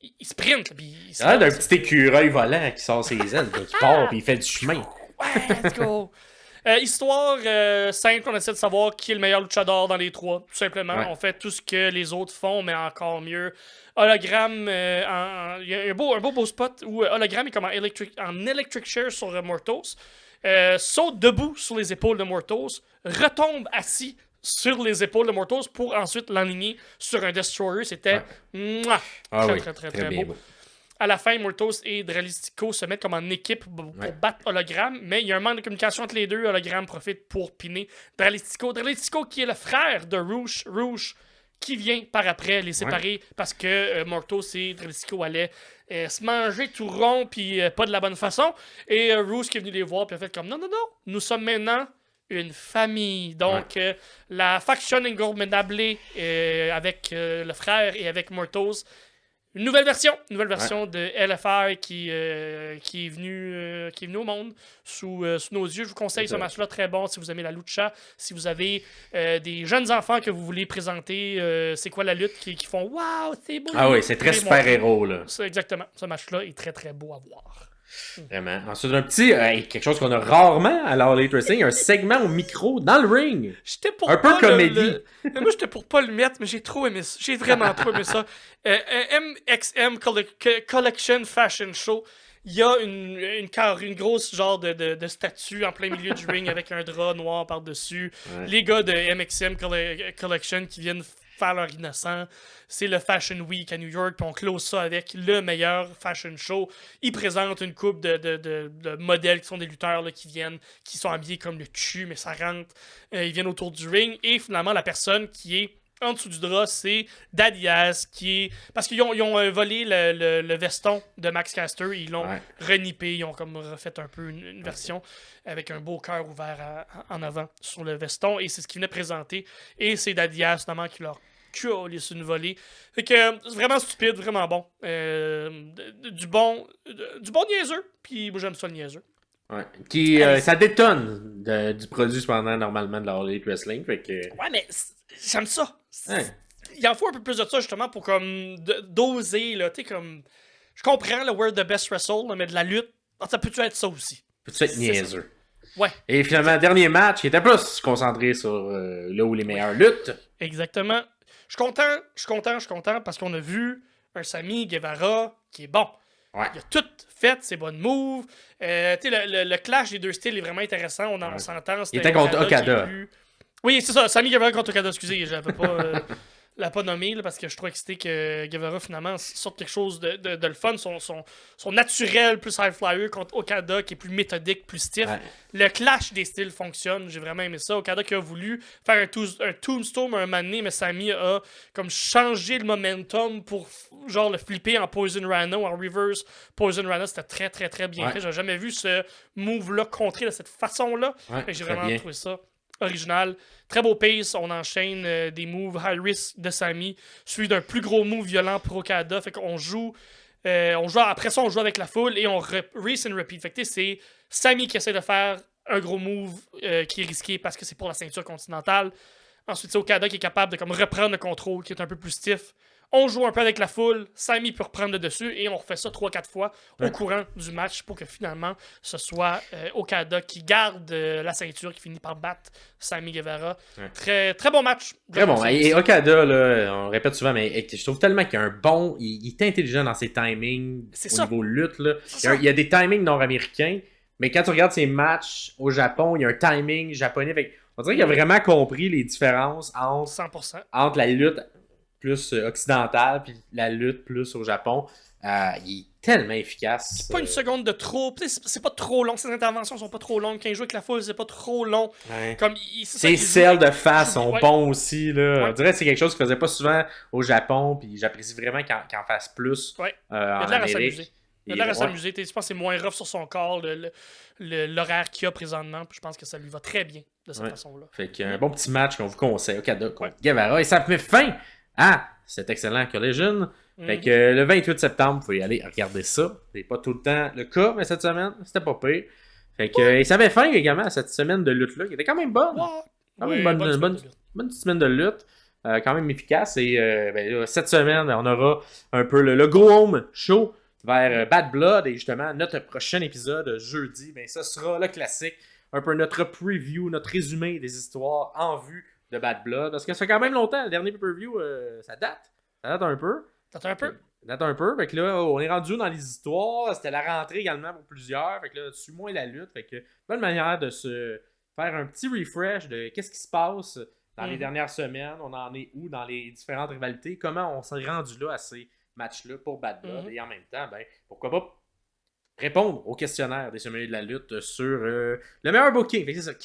Il sprint. Il a l'air d'un petit écureuil volant qui sort ses ailes, qui part, puis il fait du chemin. Ouais, let's go. Histoire simple, on essaie de savoir qui est le meilleur luchador dans les trois. Tout simplement, on fait tout ce que les autres font, mais encore mieux. Hologramme, il y a un beau spot où Hologramme est comme en electric chair sur Mortos. Saute debout sur les épaules de Mortos, retombe assis sur les épaules de Mortos pour ensuite l'enligner sur un Destroyer. C'était très beau. À la fin, Mortos et Dralistico se mettent comme en équipe pour battre Hologramme, mais il y a un manque de communication entre les deux. Hologramme profite pour piner Dralistico. Dralistico qui est le frère de Rouge qui vient par après les séparer parce que Mortos et Dralistico allaient se manger tout rond puis pas de la bonne façon. Et Rouge qui est venu les voir puis a fait comme non, nous sommes maintenant une famille. Donc la faction Ingobernables avec le frère et avec Mortos. Une nouvelle version de LFR qui est venue au monde sous nos yeux. Je vous conseille ce match-là, très bon si vous aimez la lucha. Si vous avez des jeunes enfants que vous voulez présenter, c'est quoi la lutte qui font waouh, c'est beau. Ah oui, c'est très super-héros là. Exactement, ce match-là est très très beau à voir. Vraiment. Ensuite, un petit, quelque chose qu'on a rarement à l'All Elite Wrestling, un segment au micro dans le ring. Un peu comédie. Moi, j'étais pour pas le mettre, mais j'ai trop aimé ça. J'ai vraiment trop aimé ça. MXM Collection Fashion Show. Il y a une grosse genre de statue en plein milieu du ring avec un drap noir par-dessus. Les gars de MXM Collection qui viennent faire leur innocent. C'est le Fashion Week à New York, puis on close ça avec le meilleur fashion show. Ils présentent une couple de modèles qui sont des lutteurs là, qui sont habillés comme le cul, mais ça rentre. Ils viennent autour du ring, et finalement, la personne qui est en dessous du drap, c'est Dadiaz qui est... Parce qu'ils ont volé le veston de Max Caster, ils l'ont renippé, ils ont comme refait un peu une version avec un beau cœur ouvert en avant sur le veston, et c'est ce qu'ils venaient présenter. Et c'est Dadiaz, notamment, qui leur sur une volée. Fait que c'est vraiment stupide, vraiment bon. Du bon niaiseux, puis moi j'aime ça le niaiseux. Ouais. Ça détonne du produit cependant normalement de la All Elite Wrestling. Fait que... Ouais, mais j'aime ça. Il en faut un peu plus de ça justement pour comme doser, là. Tu sais, comme. Je comprends le We're the Best Wrestle, là, mais de la lutte, ça peut-tu être ça aussi? Peut-tu être niaiseux? Ouais. Et finalement, dernier match, il était plus concentré sur là où les meilleures luttes. Exactement. Je suis content parce qu'on a vu un Sammy Guevara qui est bon. Ouais. Il a tout fait, ses bonnes moves. Le clash des deux styles est vraiment intéressant. On s'entend. Il était contre Okada. Oui, c'est ça. Sammy Guevara contre Okada. Excusez, j'avais pas l'a pas nommé là, parce que je suis trop excité que Guevara finalement sorte quelque chose de le fun. Son naturel plus high flyer contre Okada qui est plus méthodique, plus stiff. Ouais. Le clash des styles fonctionne. J'ai vraiment aimé ça. Okada qui a voulu faire un tombstone un moment donné, mais Sammy a comme changé le momentum pour genre le flipper en Poison Rhino, en reverse Poison Rhino. C'était très très très bien fait. J'ai jamais vu ce move-là contré de cette façon-là. J'ai vraiment trouvé ça original. Très beau pace. On enchaîne des moves high risk de Sammy, suivi d'un plus gros move violent pour Okada. Fait qu'on joue. Après ça, on joue avec la foule et on rinse and repeat. Fait que c'est Sammy qui essaie de faire un gros move qui est risqué parce que c'est pour la ceinture continentale. Ensuite, c'est Okada qui est capable de comme reprendre le contrôle, qui est un peu plus stiff. On joue un peu avec la foule, Sammy peut reprendre le dessus et on refait ça 3-4 fois au courant du match pour que finalement ce soit Okada qui garde la ceinture, qui finit par battre Sammy Guevara. Très, très bon match. Très bon. Et Okada, là, on le répète souvent, mais je trouve tellement qu'il y a un bon... Il est intelligent dans ses timings niveau lutte. Là. Il y a des timings nord-américains, mais quand tu regardes ses matchs au Japon, il y a un timing japonais. Fait, on dirait qu'il a vraiment compris les différences entre la lutte plus occidentale, puis la lutte plus au Japon. Il est tellement efficace. Pas une seconde de trop. C'est pas trop long. Ses interventions sont pas trop longues. Quand il joue avec la foule, c'est pas trop long. Comme ses selles de face sont bons aussi. Là. On dirait que c'est quelque chose qu'il faisait pas souvent au Japon, puis j'apprécie vraiment qu'il en fasse plus il a l'air à s'amuser. Il a l'air à s'amuser. Je pense que c'est moins rough sur son corps, l'horaire qu'il a présentement. Puis je pense que ça lui va très bien de cette façon-là. Fait qu'il y a un bon petit match qu'on vous conseille. Okada contre Guevara. Et ça met fin à cet excellent Collision. Fait que le 28 septembre, vous pouvez aller regarder ça. C'est pas tout le temps le cas, mais cette semaine, c'était pas pire. Fait que et ça met fin également à cette semaine de lutte-là, qui était quand même bonne. Quand même bonne petite semaine de lutte. Quand même efficace. Et cette semaine, on aura un peu le Go Home Show vers Bad Blood. Et justement, notre prochain épisode, jeudi, ce sera le classique. Un peu notre preview, notre résumé des histoires en vue de Bad Blood. Parce que ça fait quand même longtemps. Le dernier pay-per-view, ça date. Ça date un peu. Date un peu. Fait que là, on est rendu dans les histoires. C'était la rentrée également pour plusieurs. Fait que là, suis moins la lutte. Fait que bonne manière de se faire un petit refresh de qu'est-ce qui se passe dans les dernières semaines. On en est où dans les différentes rivalités. Comment on s'est rendu là à ces matchs-là pour Bad Blood. Et en même temps, pourquoi pas répondre au questionnaire des sommeliers de la lutte sur le meilleur booking. Fait que c'est ça.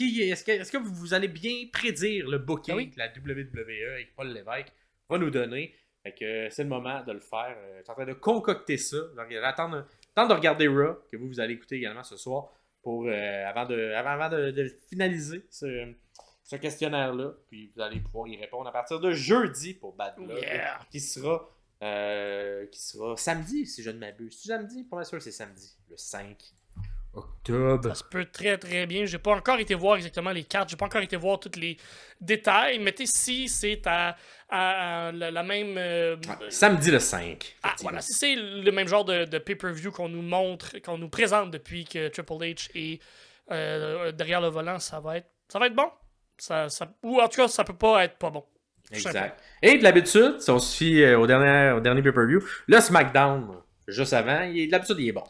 Est-ce que vous allez bien prédire le booking que la WWE avec Paul Lévesque va nous donner? Fait que c'est le moment de le faire. Je suis en train de concocter ça. Attendre de regarder Raw, que vous allez écouter également ce soir, pour avant de finaliser ce questionnaire-là. Puis vous allez pouvoir y répondre à partir de jeudi pour Bad Blood, qui sera samedi, si je ne m'abuse. C'est samedi? Pas mal sûr que c'est samedi, le 5 octobre. Ça se peut très très bien. J'ai pas encore été voir exactement les cartes. J'ai pas encore été voir tous les détails. Mais si c'est à la même... samedi le 5. Voilà. Si c'est le même genre de pay-per-view qu'on nous montre, qu'on nous présente depuis que Triple H est derrière le volant, ça va être bon. Ou en tout cas, ça peut pas être pas bon. Exact. Et de l'habitude, si on se fie au dernier pay-per-view, le SmackDown, juste avant, d'habitude, il est bon.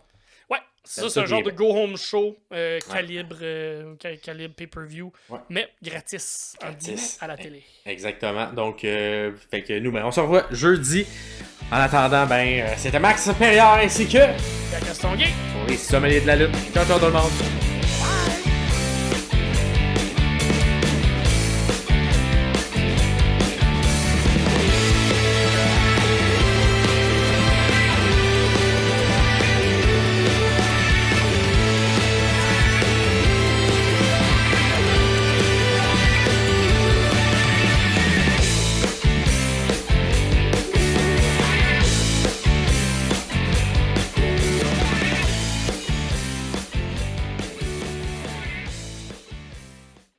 C'est un genre de go-home show calibre pay-per-view, mais gratis à la télé. Exactement. Donc, fait que nous, on se revoit jeudi. En attendant, c'était Max Perriard ainsi que Gaston Gay pour les sommeliers de la lutte. Ciao tout le monde.